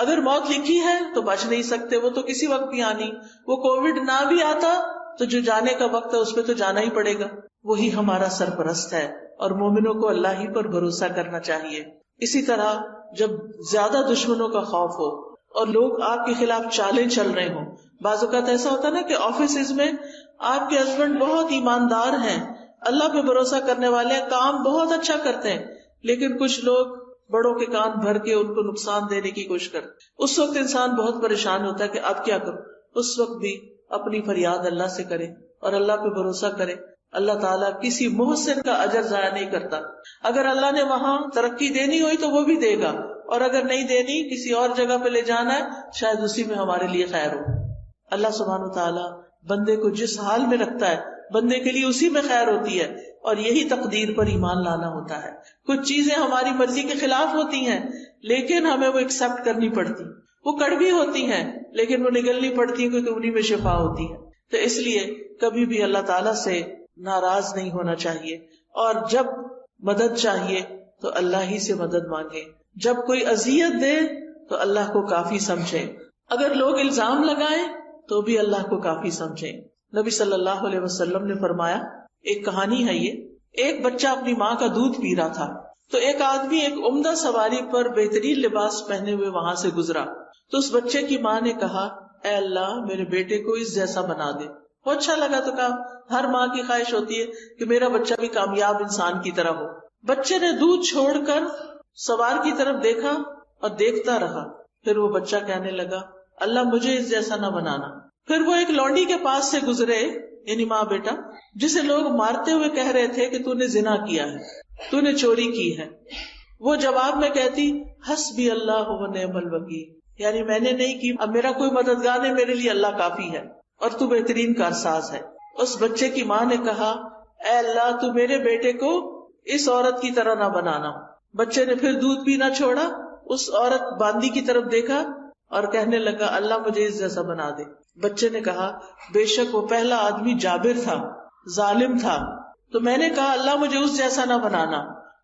اگر موت لکھی ہے تو بچ نہیں سکتے، وہ تو کسی وقت بھی آنی. وہ کووڈ نہ بھی آتا تو جو جانے کا وقت ہے اس پہ تو جانا ہی پڑے گا. وہی ہمارا سرپرست ہے، اور مومنوں کو اللہ ہی پر بھروسہ کرنا چاہیے. اسی طرح جب زیادہ دشمنوں کا خوف ہو اور لوگ آپ کے خلاف چالیں چل رہے ہوں، بعض اوقات ایسا ہوتا ہے نا کہ آفیسز میں آپ کے ہسبینڈ بہت ایماندار ہیں، اللہ پہ بھروسہ کرنے والے ہیں، کام بہت اچھا کرتے ہیں، لیکن کچھ لوگ بڑوں کے کان بھر کے ان کو نقصان دینے کی کوشش کرتے. اس وقت انسان بہت پریشان ہوتا ہے کہ اب کیا کروں. اس وقت بھی اپنی فریاد اللہ سے کرے اور اللہ پہ بھروسہ کرے. اللہ تعالیٰ کسی محسن کا اجر ضائع نہیں کرتا. اگر اللہ نے وہاں ترقی دینی ہوئی تو وہ بھی دے گا، اور اگر نہیں دینی، کسی اور جگہ پہ لے جانا ہے، شاید اسی میں ہمارے لیے خیر ہو. اللہ سبحانہ وتعالیٰ بندے کو جس حال میں رکھتا ہے بندے کے لیے اسی میں خیر ہوتی ہے، اور یہی تقدیر پر ایمان لانا ہوتا ہے. کچھ چیزیں ہماری مرضی کے خلاف ہوتی ہیں لیکن ہمیں وہ ایکسپٹ کرنی پڑتی، وہ کڑوی ہوتی ہیں لیکن وہ نگلنی پڑتی ہیں کیونکہ انہیں میں شفا ہوتی ہے. تو اس لیے کبھی بھی اللہ تعالیٰ سے ناراض نہیں ہونا چاہیے، اور جب مدد چاہیے تو اللہ ہی سے مدد مانگے. جب کوئی اذیت دے تو اللہ کو کافی سمجھے. اگر لوگ الزام لگائیں تو بھی اللہ کو کافی سمجھیں. نبی صلی اللہ علیہ وسلم نے فرمایا، ایک کہانی ہے یہ، ایک بچہ اپنی ماں کا دودھ پی رہا تھا تو ایک آدمی ایک عمدہ سواری پر بہترین لباس پہنے ہوئے وہاں سے گزرا. تو اس بچے کی ماں نے کہا، اے اللہ میرے بیٹے کو اس جیسا بنا دے. وہ اچھا لگا تو کہا، ہر ماں کی خواہش ہوتی ہے کہ میرا بچہ بھی کامیاب انسان کی طرح ہو. بچے نے دودھ چھوڑ کر سوار کی طرف دیکھا اور دیکھتا رہا. پھر وہ بچہ کہنے لگا، اللہ مجھے اس جیسا نہ بنانا. پھر وہ ایک لونڈی کے پاس سے گزرے، یعنی ماں بیٹا، جسے لوگ مارتے ہوئے کہہ رہے تھے کہ تو نے زنا کیا ہے، تو نے چوری کی ہے. وہ جواب میں کہتی حسبی اللہ و نعم الوکیل، یعنی میں نے نہیں کی، اب میرا کوئی مددگار نہیں، میرے لیے اللہ کافی ہے اور تو بہترین کارساز ہے. اس بچے کی ماں نے کہا اے اللہ تو میرے بیٹے کو اس عورت کی طرح نہ بنانا. بچے نے پھر دودھ پینا چھوڑا، اس عورت باندی کی طرف دیکھا اور کہنے لگا اللہ مجھے اس جیسا بنا دے. بچے نے کہا بے شک وہ پہلا آدمی جابر تھا، ظالم تھا، تو میں نے کہا اللہ مجھے اس جیسا نہ بنانا.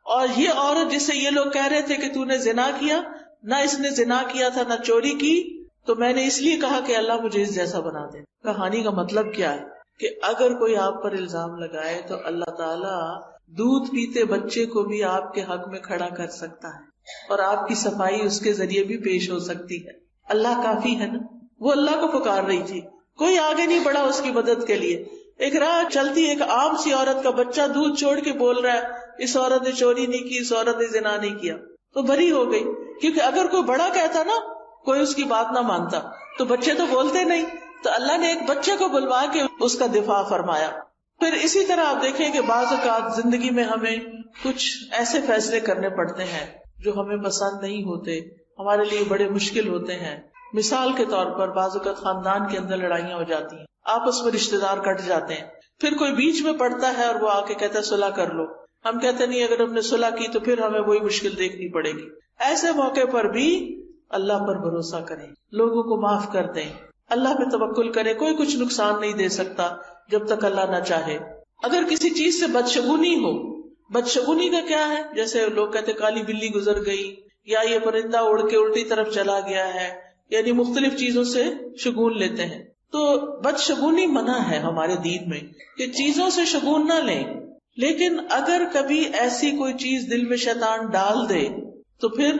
اور یہ عورت جسے یہ لوگ کہہ رہے تھے کہ تو نے زنا کیا، نہ اس نے زنا کیا تھا نہ چوری کی، تو میں نے اس لیے کہا کہ اللہ مجھے اس جیسا بنا دے. کہانی کا مطلب کیا ہے کہ اگر کوئی آپ پر الزام لگائے تو اللہ تعالیٰ دودھ پیتے بچے کو بھی آپ کے حق میں کھڑا کر سکتا ہے اور آپ کی صفائی اس کے ذریعے بھی پیش ہو سکتی ہے. اللہ کافی ہے نا. وہ اللہ کو پکار رہی تھی، کوئی آگے نہیں بڑھا اس کی مدد کے لیے. ایک راہ چلتی ایک عام سی عورت کا بچہ دودھ چھوڑ کے بول رہا ہے اس عورت نے چوری نہیں کی، اس عورت نے زنا نہیں کیا، تو بری ہو گئی. کیونکہ اگر کوئی بڑا کہتا نا، کوئی اس کی بات نہ مانتا، تو بچے تو بولتے نہیں، تو اللہ نے ایک بچے کو بلوا کے اس کا دفاع فرمایا. پھر اسی طرح آپ دیکھیں کہ بعض اوقات زندگی میں ہمیں کچھ ایسے فیصلے کرنے پڑتے ہیں جو ہمیں پسند نہیں ہوتے، ہمارے لیے بڑے مشکل ہوتے ہیں. مثال کے طور پر بعض اوقات خاندان کے اندر لڑائیاں ہو جاتی ہیں، آپس میں رشتے دار کٹ جاتے ہیں، پھر کوئی بیچ میں پڑتا ہے اور وہ آ کے کہتا ہے صلح کر لو. ہم کہتے نہیں اگر ہم نے صلح کی تو پھر ہمیں وہی مشکل دیکھنی پڑے گی. ایسے موقع پر بھی اللہ پر بھروسہ کریں، لوگوں کو معاف کر دیں، اللہ پہ توکل کریں. کوئی کچھ نقصان نہیں دے سکتا جب تک اللہ نہ چاہے. اگر کسی چیز سے بدشگونی ہو، بدشگونی کا کیا ہے، جیسے لوگ کہتے کالی بلی گزر گئی، یا یہ پرندہ اڑ کے الٹی طرف چلا گیا ہے، یعنی مختلف چیزوں سے شگون لیتے ہیں. تو بدشگونی منع ہے ہمارے دین میں کہ چیزوں سے شگون نہ لیں. لیکن اگر کبھی ایسی کوئی چیز دل میں شیطان ڈال دے تو پھر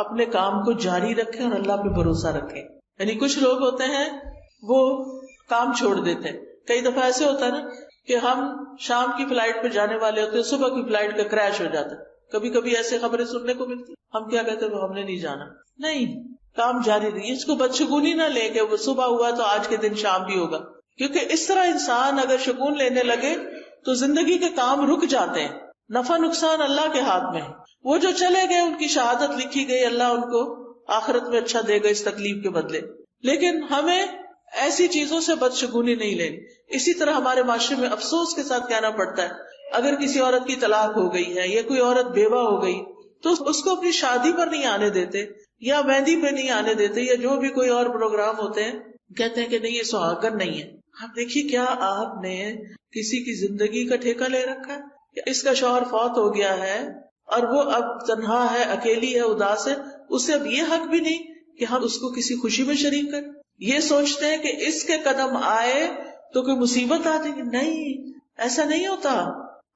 اپنے کام کو جاری رکھیں اور اللہ پہ بھروسہ رکھیں. یعنی کچھ لوگ ہوتے ہیں وہ کام چھوڑ دیتے ہیں. کئی دفعہ ایسے ہوتا ہے نا کہ ہم شام کی فلائٹ پہ جانے والے ہوتے ہیں، صبح کی فلائٹ کا کریش ہو جاتا ہے. کبھی کبھی ایسے خبریں سننے کو ملتی، ہم کیا کہتے ہیں ہم نے نہیں جانا. نہیں، کام جاری رہیے. اس کو بدشگونی نہ لے کہ وہ صبح ہوا تو آج کے دن شام بھی ہوگا، کیونکہ اس طرح انسان اگر شگون لینے لگے تو زندگی کے کام رک جاتے ہیں. نفع نقصان اللہ کے ہاتھ میں ہے. وہ جو چلے گئے ان کی شہادت لکھی گئی، اللہ ان کو آخرت میں اچھا دے گا اس تکلیف کے بدلے. لیکن ہمیں ایسی چیزوں سے بدشگونی نہیں لینی. اسی طرح ہمارے معاشرے میں افسوس کے ساتھ کہنا پڑتا ہے اگر کسی عورت کی طلاق ہو گئی ہے یا کوئی عورت بیوہ ہو گئی تو اس کو اپنی شادی پر نہیں آنے دیتے یا مہندی پہ نہیں آنے دیتے یا جو بھی کوئی اور پروگرام ہوتے ہیں، کہتے ہیں کہ نہیں یہ سہاگن نہیں ہے. آپ دیکھیے کیا آپ نے کسی کی زندگی کا ٹھیکہ لے رکھا ہے. اس کا شوہر فوت ہو گیا ہے اور وہ اب تنہا ہے، اکیلی ہے، اداس ہے، اسے اب یہ حق بھی نہیں کہ ہم اس کو کسی خوشی میں شریک کریں. یہ سوچتے ہیں کہ اس کے قدم آئے تو کوئی مصیبت آ جائے گی. نہیں، ایسا نہیں ہوتا.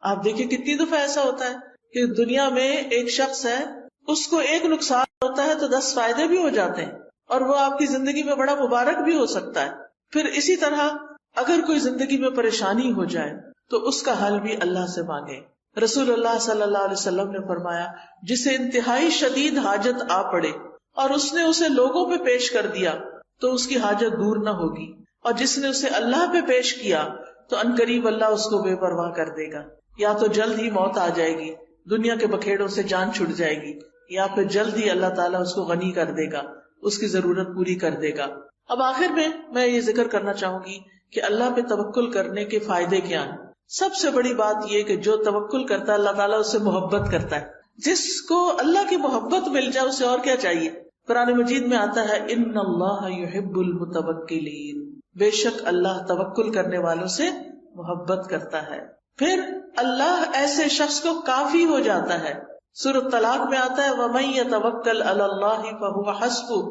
آپ دیکھیں کتنی دفعہ ایسا ہوتا ہے کہ دنیا میں ایک شخص ہے، اس کو ایک نقصان ہوتا ہے تو 10 فائدے بھی ہو جاتے ہیں اور وہ آپ کی زندگی میں بڑا مبارک بھی ہو سکتا ہے. پھر اسی طرح اگر کوئی زندگی میں پریشانی ہو جائے تو اس کا حل بھی اللہ سے مانگے. رسول اللہ صلی اللہ علیہ وسلم نے فرمایا جسے انتہائی شدید حاجت آ پڑے اور اس نے اسے لوگوں پہ پیش کر دیا تو اس کی حاجت دور نہ ہوگی، اور جس نے اسے اللہ پہ پیش کیا تو عنقریب اللہ اس کو بے پرواہ کر دے گا. یا تو جلد ہی موت آ جائے گی، دنیا کے بکھیڑوں سے جان چھٹ جائے گی، یا پھر جلد ہی اللہ تعالیٰ اس کو غنی کر دے گا، اس کی ضرورت پوری کر دے گا. اب آخر میں یہ ذکر کرنا چاہوں گی کہ اللہ پہ توکل کرنے کے فائدے کیا ہیں. سب سے بڑی بات یہ کہ جو توکل کرتا ہے اللہ تعالیٰ اس سے محبت کرتا ہے. جس کو اللہ کی محبت مل جائے اسے اور کیا چاہیے. قرآن مجید میں آتا ہے ان اللہ یحب المتوکلین، بے شک اللہ توکل کرنے والوں سے محبت کرتا ہے. پھر اللہ ایسے شخص کو کافی ہو جاتا ہے. سورۃ طلاق میں آتا ہے وَمَن يَتَوَکَّلْ عَلَى اللَّهِ فَهُوَ حَسْبُهُ،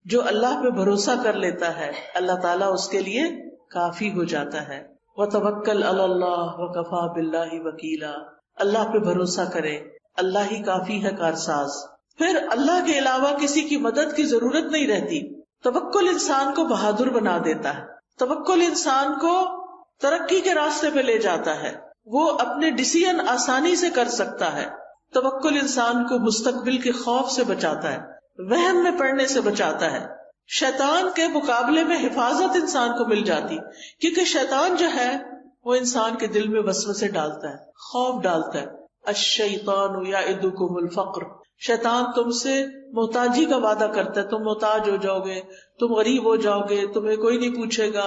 جو اللہ پہ بھروسہ کر لیتا ہے اللہ تعالیٰ اس کے لیے کافی ہو جاتا ہے. وَتَوَکَّلْ عَلَى اللَّهِ وَكَفَى بِاللَّهِ وَکِیلًا، اللہ پہ بھروسہ کرے، اللہ ہی کافی ہے کارساز. پھر اللہ کے علاوہ کسی کی مدد کی ضرورت نہیں رہتی. توکل انسان کو بہادر بنا دیتا ہے. توکل انسان کو ترقی کے راستے پہ لے جاتا ہے، وہ اپنے ڈیسیژن آسانی سے کر سکتا ہے. توکل انسان کو مستقبل کے خوف سے بچاتا ہے، وہم میں پڑنے سے بچاتا ہے. شیطان کے مقابلے میں حفاظت انسان کو مل جاتی، کیونکہ شیطان جو ہے وہ انسان کے دل میں وسوسے ڈالتا ہے، خوف ڈالتا ہے. الشیطان یعدکم الفقر، شیطان تم سے محتاجی کا وعدہ کرتا ہے، تم محتاج ہو جاؤ گے، تم غریب ہو جاؤ گے، تمہیں کوئی نہیں پوچھے گا،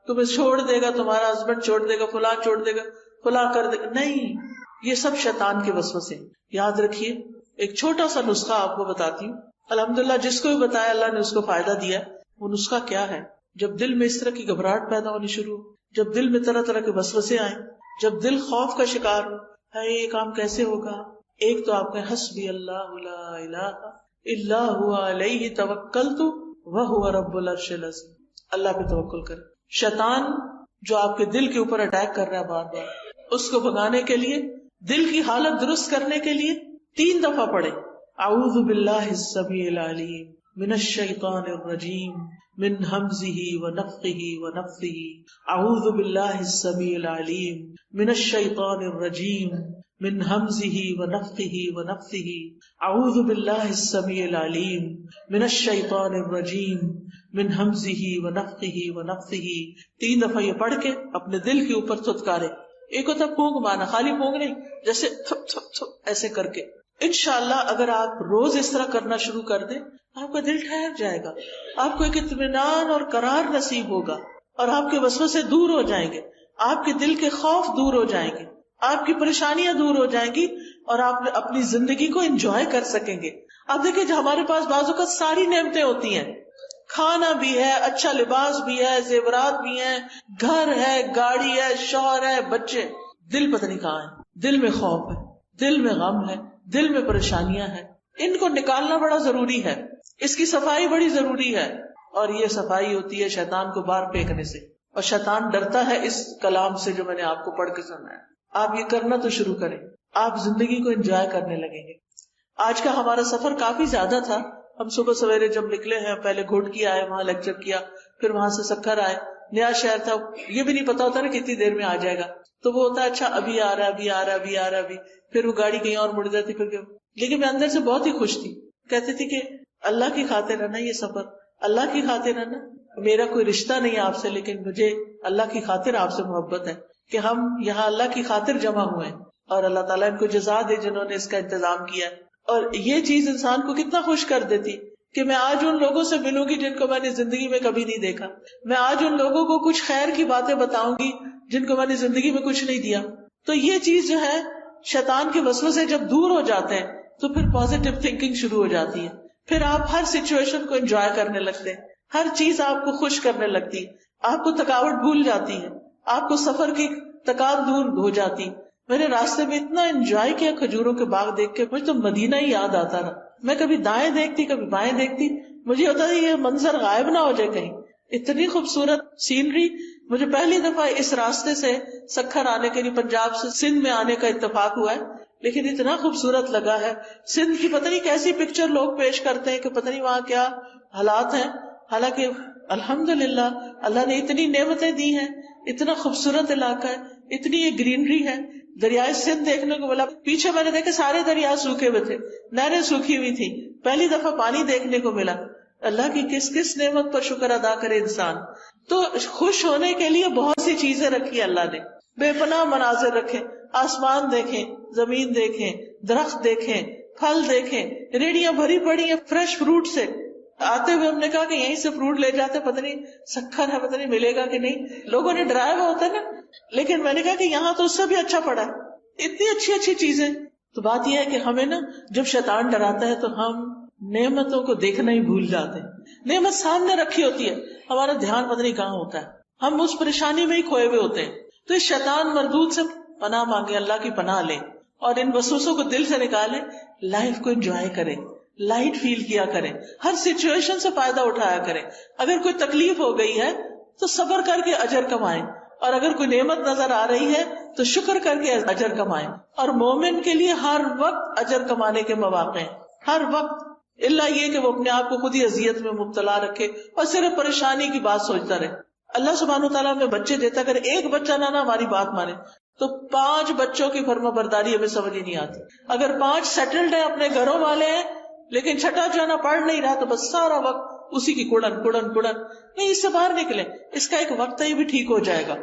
تمہیں چھوڑ دے گا، تمہارا ہسبینڈ چھوڑ دے گا، فلاں چھوڑ دے گا، فلاں کر دے گا. نہیں، یہ سب شیطان کے وسوسے. یاد رکھیے، ایک چھوٹا سا نسخہ آپ کو بتاتی ہوں، الحمدللہ جس کو بھی بتایا اللہ نے اس کو فائدہ دیا. وہ نسخہ کیا ہے؟ جب دل میں اس طرح کی گھبراہٹ پیدا ہونی شروع ہو، جب دل میں طرح طرح کے وسوسے آئیں، جب دل خوف کا شکار ہو، ہے یہ کام کیسے ہوگا، ایک تو آپ کہیں حسبی اللہ لا الہ الا هو علیہ توکلت وہو رب العرش العظیم. اللہ پہ توکل کریں. شیطان جو آپ کے دل کے اوپر اٹیک کر رہا ہے بار بار، اس کو بھگانے کے لیے، دل کی حالت درست کرنے کے لیے 3 دفعہ پڑھیں اعوذ باللہ السمیع العلیم من الشیطان الرجیم من ہمزہ ونفخہ ونفثہ اعوذ باللہ السمیع العلیم من الشیطان الرجیم من ہمزہ ونفخہ ونفثہ اعوذ باللہ السمیع العلیم من الشیطان الرجیم من ہمزہ ونفخہ ونفثہ. 3 دفعہ یہ پڑھ کے اپنے دل کے اوپر تھتکارے. ایک ہوتا پھونک مارنا، خالی پھونک نہیں، جیسے تھپ تھپ تھپ ایسے کر کے. انشاءاللہ اگر آپ روز اس طرح کرنا شروع کر دیں، آپ کا دل ٹھہر جائے گا، آپ کو ایک اطمینان اور قرار نصیب ہوگا، اور آپ کے وسوسے دور ہو جائیں گے، آپ کے دل کے خوف دور ہو جائیں گے، آپ کی پریشانیاں دور ہو جائیں گی، اور آپ اپنی زندگی کو انجوائے کر سکیں گے. آپ دیکھیں جو ہمارے پاس بعض اوقات ساری نعمتیں ہوتی ہیں، کھانا بھی ہے، اچھا لباس بھی ہے، زیورات بھی ہیں، گھر ہے، گاڑی ہے، شوہر ہے، بچے، دل پتہ نہیں کہاں ہے. دل میں خوف ہے، دل میں غم ہے، دل میں پریشانیاں ہیں. ان کو نکالنا بڑا ضروری ہے، اس کی صفائی بڑی ضروری ہے. اور یہ صفائی ہوتی ہے شیطان کو باہر پھینکنے سے، اور شیطان ڈرتا ہے اس کلام سے جو میں نے آپ کو پڑھ کے سنایا. آپ یہ کرنا تو شروع کریں، آپ زندگی کو انجوائے کرنے لگیں گے. آج کا ہمارا سفر کافی زیادہ تھا. ہم صبح سویرے جب نکلے ہیں، پہلے گھوٹکی آئے، وہاں لیکچر کیا، پھر وہاں سے سکھر آئے. نیا شہر تھا، یہ بھی نہیں پتا ہوتا نا کتنی دیر میں آ جائے گا، تو وہ ہوتا ہے اچھا ابھی آ رہا، ابھی آ رہا، ابھی آ رہا، ابھی. پھر وہ گاڑی کہیں اور مڑ جاتی، پھر لیکن میں اندر سے بہت ہی خوش تھی. کہتی تھی کہ اللہ کی خاطر ہے نا یہ سفر، اللہ کی خاطر ہے نا. میرا کوئی رشتہ نہیں آپ سے، لیکن مجھے اللہ کی خاطر آپ سے محبت ہے کہ ہم یہاں اللہ کی خاطر جمع ہوئے ہیں، اور اللہ تعالیٰ ان کو جزا دے جنہوں نے اس کا انتظام کیا. اور یہ چیز انسان کو کتنا خوش کر دیتی کہ میں آج ان لوگوں سے ملوں گی جن کو میں نے زندگی میں کبھی نہیں دیکھا. میں آج ان لوگوں کو کچھ خیر کی باتیں بتاؤں گی جن کو میں نے زندگی میں کچھ نہیں دیا. تو یہ چیز جو ہے، شیطان کے وسوسے جب دور ہو جاتے ہیں تو پھر پازیٹیو تھنکنگ شروع ہو جاتی ہے. پھر آپ ہر سچویشن کو انجوائے کرنے لگتے ہیں، ہر چیز آپ کو خوش کرنے لگتی ہے، آپ کو تھکاوٹ بھول جاتی ہے، آپ کو سفر کی تکان دور ہو جاتی. میں نے راستے میں اتنا انجوائے کیا کھجوروں کے باغ دیکھ کے، مجھے تو مدینہ ہی یاد آتا رہا. میں کبھی دائیں دیکھتی، کبھی بائیں دیکھتی، مجھے ہوتا تھا یہ منظر غائب نہ ہو جائے کہیں. اتنی خوبصورت سینری. مجھے پہلی دفعہ اس راستے سے سکھر آنے کے لیے پنجاب سے سندھ میں آنے کا اتفاق ہوا ہے، لیکن اتنا خوبصورت لگا ہے. سندھ کی پتہ نہیں کیسی پکچر لوگ پیش کرتے ہیں کہ پتہ نہیں وہاں کیا حالات ہیں، حالانکہ الحمدللہ اللہ نے اتنی نعمتیں دی ہیں، اتنا خوبصورت علاقہ ہے، اتنی یہ گرینری ہے. دریائے سندھ دیکھنے کو ملا، پیچھے میں نے دیکھا سارے دریا سوکھے ہوئے تھے، نہریں سوکھی ہوئی تھی. پہلی دفعہ پانی دیکھنے کو ملا. اللہ کی کس کس نعمت پر شکر ادا کرے انسان. تو خوش ہونے کے لیے بہت سی چیزیں رکھی اللہ نے، بے پناہ مناظر رکھے. آسمان دیکھیں، زمین دیکھیں، درخت دیکھیں، پھل دیکھیں، ریڑیاں بھری پڑی ہیں فریش فروٹ سے. آتے ہوئے ہم نے کہا کہ یہیں سے فروٹ لے جاتے، پتہ نہیں سکھر ہے، پتہ نہیں ملے گا کہ نہیں. لوگوں نے ڈرایا ہوا ہوتا ہے نا، لیکن میں نے کہا کہ یہاں تو اس سے بھی اچھا پڑا ہے، اتنی اچھی اچھی چیزیں. تو بات یہ ہے کہ ہمیں نا جب شیطان ڈراتا ہے تو ہم نعمتوں کو دیکھنا ہی بھول جاتے ہیں. نعمت سامنے رکھی ہوتی ہے، ہمارا دھیان پتہ نہیں کہاں ہوتا ہے، ہم اس پریشانی میں ہی کھوئے ہوئے ہوتے ہیں. تو اس شیطان مردود سے پناہ مانگے، اللہ کی پناہ لیں، اور ان وسوسوں کو دل سے نکالیں. لائف کو انجوائے کریں، لائٹ فیل کیا کریں، ہر سچویشن سے فائدہ اٹھایا کریں. اگر کوئی تکلیف ہو گئی ہے تو صبر کر کے اجر کمائیں، اور اگر کوئی نعمت نظر آ رہی ہے تو شکر کر کے اجر کمائیں. اور مومن کے لیے ہر وقت اجر کمانے کے مواقع ہیں، ہر وقت، الا یہ کہ وہ اپنے آپ کو خود ہی اذیت میں مبتلا رکھے اور صرف پریشانی کی بات سوچتا رہے. اللہ سبحانہ وتعالیٰ ہمیں بچے دیتا، اگر ایک بچہ نہ ہماری بات مانے تو 5 بچوں کی فرما برداری ہمیں سمجھ ہی نہیں آتی. اگر 5 سیٹلڈ ہیں، اپنے گھروں والے ہیں، لیکن چھٹا جو ہے نا پڑھ نہیں رہا، تو بس سارا وقت اسی کی کڑن کڑن کڑن، نہیں، اس سے باہر نکلیں، اس کا ایک وقت ہے، یہ بھی ٹھیک ہو جائے گا.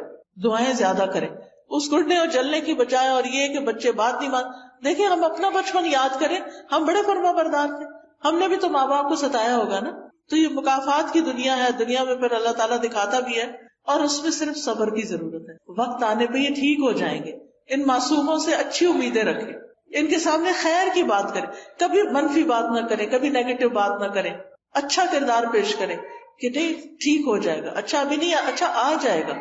دعائیں زیادہ کریں اس گڑنے اور جلنے کی بجائے. اور یہ کہ بچے بات نہیں مان، دیکھیں ہم اپنا بچپن یاد کریں، ہم بڑے فرما بردار تھے، ہم نے بھی تو ماں باپ کو ستایا ہوگا نا. تو یہ مکافات کی دنیا ہے، دنیا میں پھر اللہ تعالیٰ دکھاتا بھی ہے، اور اس میں صرف صبر کی ضرورت ہے. وقت آنے پہ یہ ٹھیک ہو جائیں گے. ان معصوموں سے اچھی امیدیں رکھیں، ان کے سامنے خیر کی بات کریں، کبھی منفی بات نہ کریں، کبھی نیگیٹو بات نہ کریں، اچھا کردار پیش کریں کہ نہیں ٹھیک ہو جائے گا، اچھا ابھی نہیں، اچھا آ جائے گا،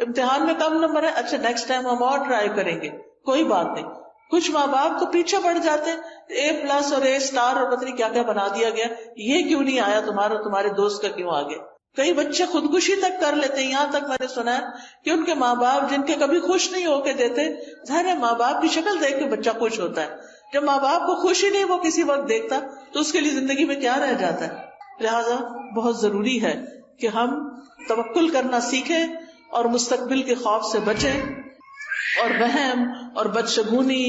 امتحان میں کم نمبر ہے، اچھا نیکسٹ ٹائم ہم اور ٹرائی کریں گے، کوئی بات نہیں. کچھ ماں باپ تو پیچھے پڑ جاتے ہیں، A+ اور A* اور پتہ نہیں کیا کیا بنا دیا گیا، یہ کیوں نہیں آیا تمہارا، تمہارے دوست کا کیوں آ گیا. کئی بچے خودکشی تک کر لیتے ہیں. یہاں تک میں نے سنا ہے کہ ان کے ماں باپ جن کے کبھی خوش نہیں ہو کے دیتے، ظاہر ہے ماں باپ کی شکل دیکھ کے بچہ خوش ہوتا ہے، جب ماں باپ کو خوشی نہیں وہ کسی وقت دیکھتا تو اس کے لیے زندگی میں کیا رہ جاتا ہے. لہذا بہت ضروری ہے کہ ہم توکل کرنا سیکھیں اور مستقبل کے خوف سے بچیں، اور وہم اور بدشگونی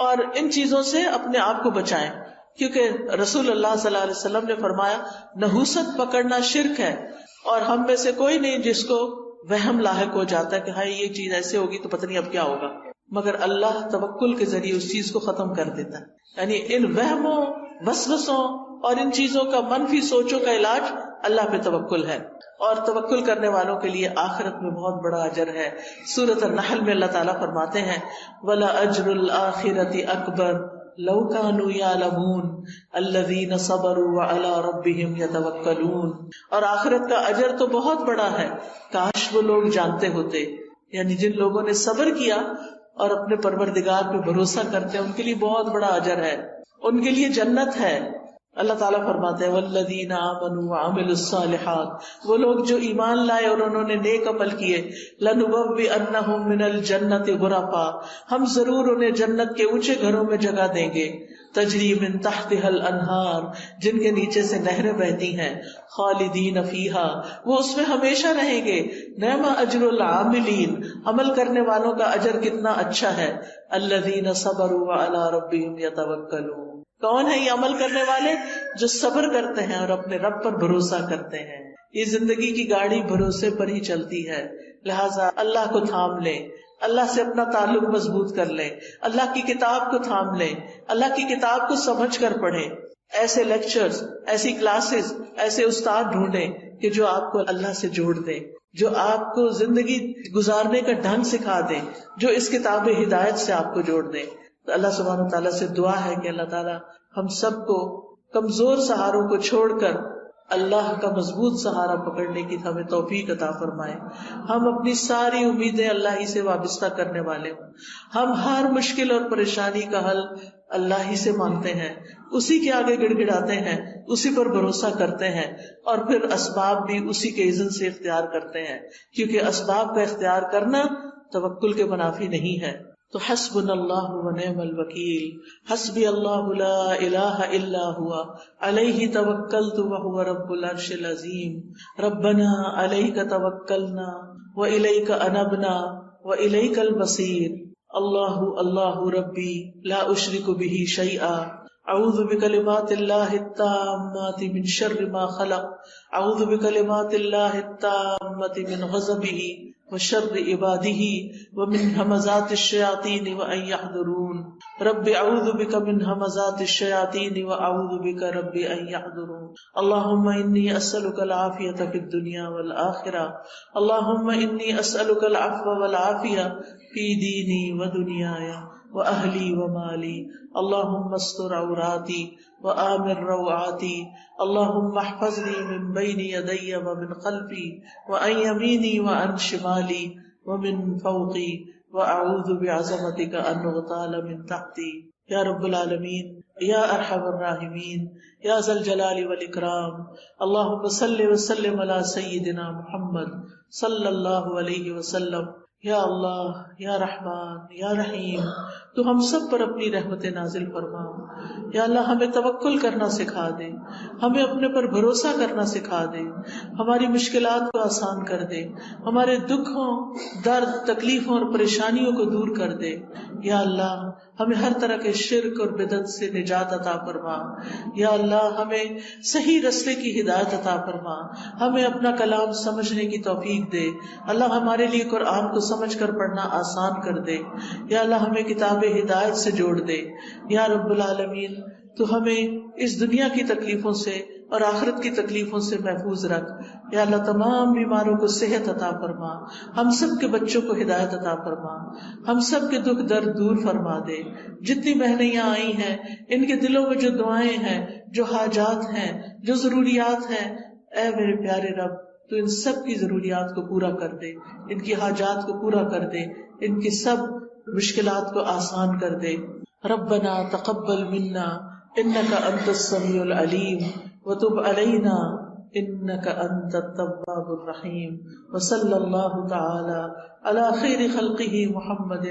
اور ان چیزوں سے اپنے آپ کو بچائیں. کیونکہ رسول اللہ صلی اللہ علیہ وسلم نے فرمایا نحوست پکڑنا شرک ہے، اور ہم میں سے کوئی نہیں جس کو وہم لاحق ہو جاتا ہے کہ ہاں یہ چیز ایسے ہوگی تو پتہ نہیں اب کیا ہوگا، مگر اللہ توکل کے ذریعے اس چیز کو ختم کر دیتا ہے. یعنی ان وہموں، وسوسوں اور ان چیزوں کا، منفی سوچوں کا علاج اللہ پہ توکل ہے، اور توکل کرنے والوں کے لیے آخرت میں بہت بڑا اجر ہے. سورۃ النحل میں اللہ تعالیٰ فرماتے ہیں وَلَأَجْرُ الْآخِرَةِ أَكْبَرُ لَوْ كَانُوا يَعْلَمُونَ الَّذِينَ صَبَرُوا وَعَلَىٰ رَبِّهِمْ يَتَوَكَّلُونَ. اور آخرت کا اجر تو بہت بڑا ہے، کاش وہ لوگ جانتے ہوتے. یعنی جن لوگوں نے صبر کیا اور اپنے پروردگار پہ بھروسہ کرتے ہیں ان کے لیے بہت بڑا اجر ہے، ان کے لیے جنت ہے. اللہ تعالیٰ فرماتے ہیں والذین آمنوا وعملوا الصالحات، وہ لوگ جو ایمان لائے اور انہوں نے نیک عمل کیے، لنبوئنہم من الجنت غرفا، ہم ضرور انہیں جنت کے اونچے گھروں میں جگہ دیں گے، تجری من تحتها الانہار، جن کے نیچے سے نہریں بہتی ہیں، خالدین فیہا، وہ اس میں ہمیشہ رہیں گے. نعم اجر العاملین، عمل کرنے والوں کا اجر کتنا اچھا ہے. الذین صبروا وعلی ربہم یتوکلون، کون ہے یہ عمل کرنے والے؟ جو صبر کرتے ہیں اور اپنے رب پر بھروسہ کرتے ہیں. یہ زندگی کی گاڑی بھروسے پر ہی چلتی ہے، لہٰذا اللہ کو تھام لیں، اللہ سے اپنا تعلق مضبوط کر لیں، اللہ کی کتاب کو تھام لیں، اللہ کی کتاب کو سمجھ کر پڑھیں. ایسے لیکچرز، ایسی کلاسز، ایسے استاد ڈھونڈیں کہ جو آپ کو اللہ سے جوڑ دیں، جو آپ کو زندگی گزارنے کا ڈھنگ سکھا دیں، جو اس کتاب ہدایت سے آپ کو جوڑ دیں. تو اللہ سبحانہ تعالیٰ سے دعا ہے کہ اللہ تعالیٰ ہم سب کو کمزور سہاروں کو چھوڑ کر اللہ کا مضبوط سہارا پکڑنے کی ہمیں توفیق عطا فرمائے. ہم اپنی ساری امیدیں اللہ ہی سے وابستہ کرنے والے ہوں. ہم ہر مشکل اور پریشانی کا حل اللہ ہی سے مانگتے ہیں، اسی کے آگے گڑ گڑاتے ہیں، اسی پر بھروسہ کرتے ہیں، اور پھر اسباب بھی اسی کے اذن سے اختیار کرتے ہیں، کیونکہ اسباب کا اختیار کرنا توکل کے منافی نہیں ہے. تو حسبنا اللہ ونعم الوکیل، حسبی اللہ لا الہ الا ہوا علیہ توکلت وہو رب العرش العظیم. ربنا علیک توکلنا والیک انبنا والیک المصیر. اللہ اللہ ربی لا اشرک بہ شیئا، اعوذ بکلمات اللہ التامات من شر ما خلق، اعوذ بکلمات اللہ التامات من غضبہ وشر عبادہ ومن همزات الشیاطین وان یحضرون. رب اعوذ بک من همزات الشیاطین واعوذ بک رب ان یحضرون. اللہم انی اسألک العافیۃ فی الدنیا والآخرہ، اللہم انی اسألک العفو والعافیہ فی دینی ودنیایا وأهلي ومالي. اللهم استر عوراتي وآمن روعاتي. اللهم احفظني من بين يدي ومن خلفي وعن يميني وعن شمالي ومن فوقي وأعوذ بعظمتك أن أغتال من تحتي. یا رب العالمین، یا ارحم الراحمین، یا ذا الجلال والإکرام. اللهم صل وسلم على سیدنا محمد صلی اللہ علیہ وسلم. یا اللہ، یا رحمان، یا رحیم، تو ہم سب پر اپنی رحمت نازل فرما. یا اللہ ہمیں توکل کرنا سکھا دے، ہمیں اپنے پر بھروسہ کرنا سکھا دے، ہماری مشکلات کو آسان کر دے، ہمارے دکھوں، درد، تکلیفوں اور پریشانیوں کو دور کر دے. یا اللہ ہمیں ہر طرح کے شرک اور بدعت سے نجات عطا فرما. یا اللہ ہمیں صحیح رستے کی ہدایت عطا فرما. ہمیں اپنا کلام سمجھنے کی توفیق دے. اللہ ہمارے لیے قرآن کو سمجھ کر پڑھنا آسان کر دے. یا اللہ ہمیں کتاب ہدایت سے جوڑ دے. یا رب العالمین تو ہمیں اس دنیا کی تکلیفوں سے اور آخرت کی تکلیفوں سے محفوظ رکھ. یا اللہ تمام بیماروں کو صحت عطا فرما. ہم سب کے بچوں کو ہدایت عطا فرما. ہم سب کے دکھ درد دور فرما دے. جتنی بہنیں یہاں آئی ہیں ان کے دلوں میں جو دعائیں ہیں، جو حاجات ہیں، جو ضروریات ہیں، اے میرے پیارے رب تو ان سب کی ضروریات کو پورا کر دے، ان کی حاجات کو پورا کر دے، ان کی سب مشکلات کو آسان کر دے. ربنا تقبل منا انک انت السمیع العلیم وتب علینا انک انت التواب الرحیم. وصلی اللہ تعالی علی خیر خلقہ محمد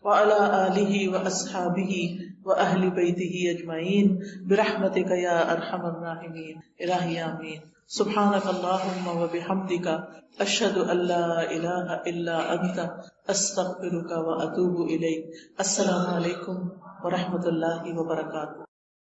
وعلی آلہ واصحابہ واہل بیتہ اجمعین برحمتک یا ارحم الراحمین. الہی آمین. سبحانک اللہم وبحمدک اشہد ان لا الہ الا انت استغفرک واتوب الیک. السلام علیکم ورحمۃ اللہ وبرکاتہ.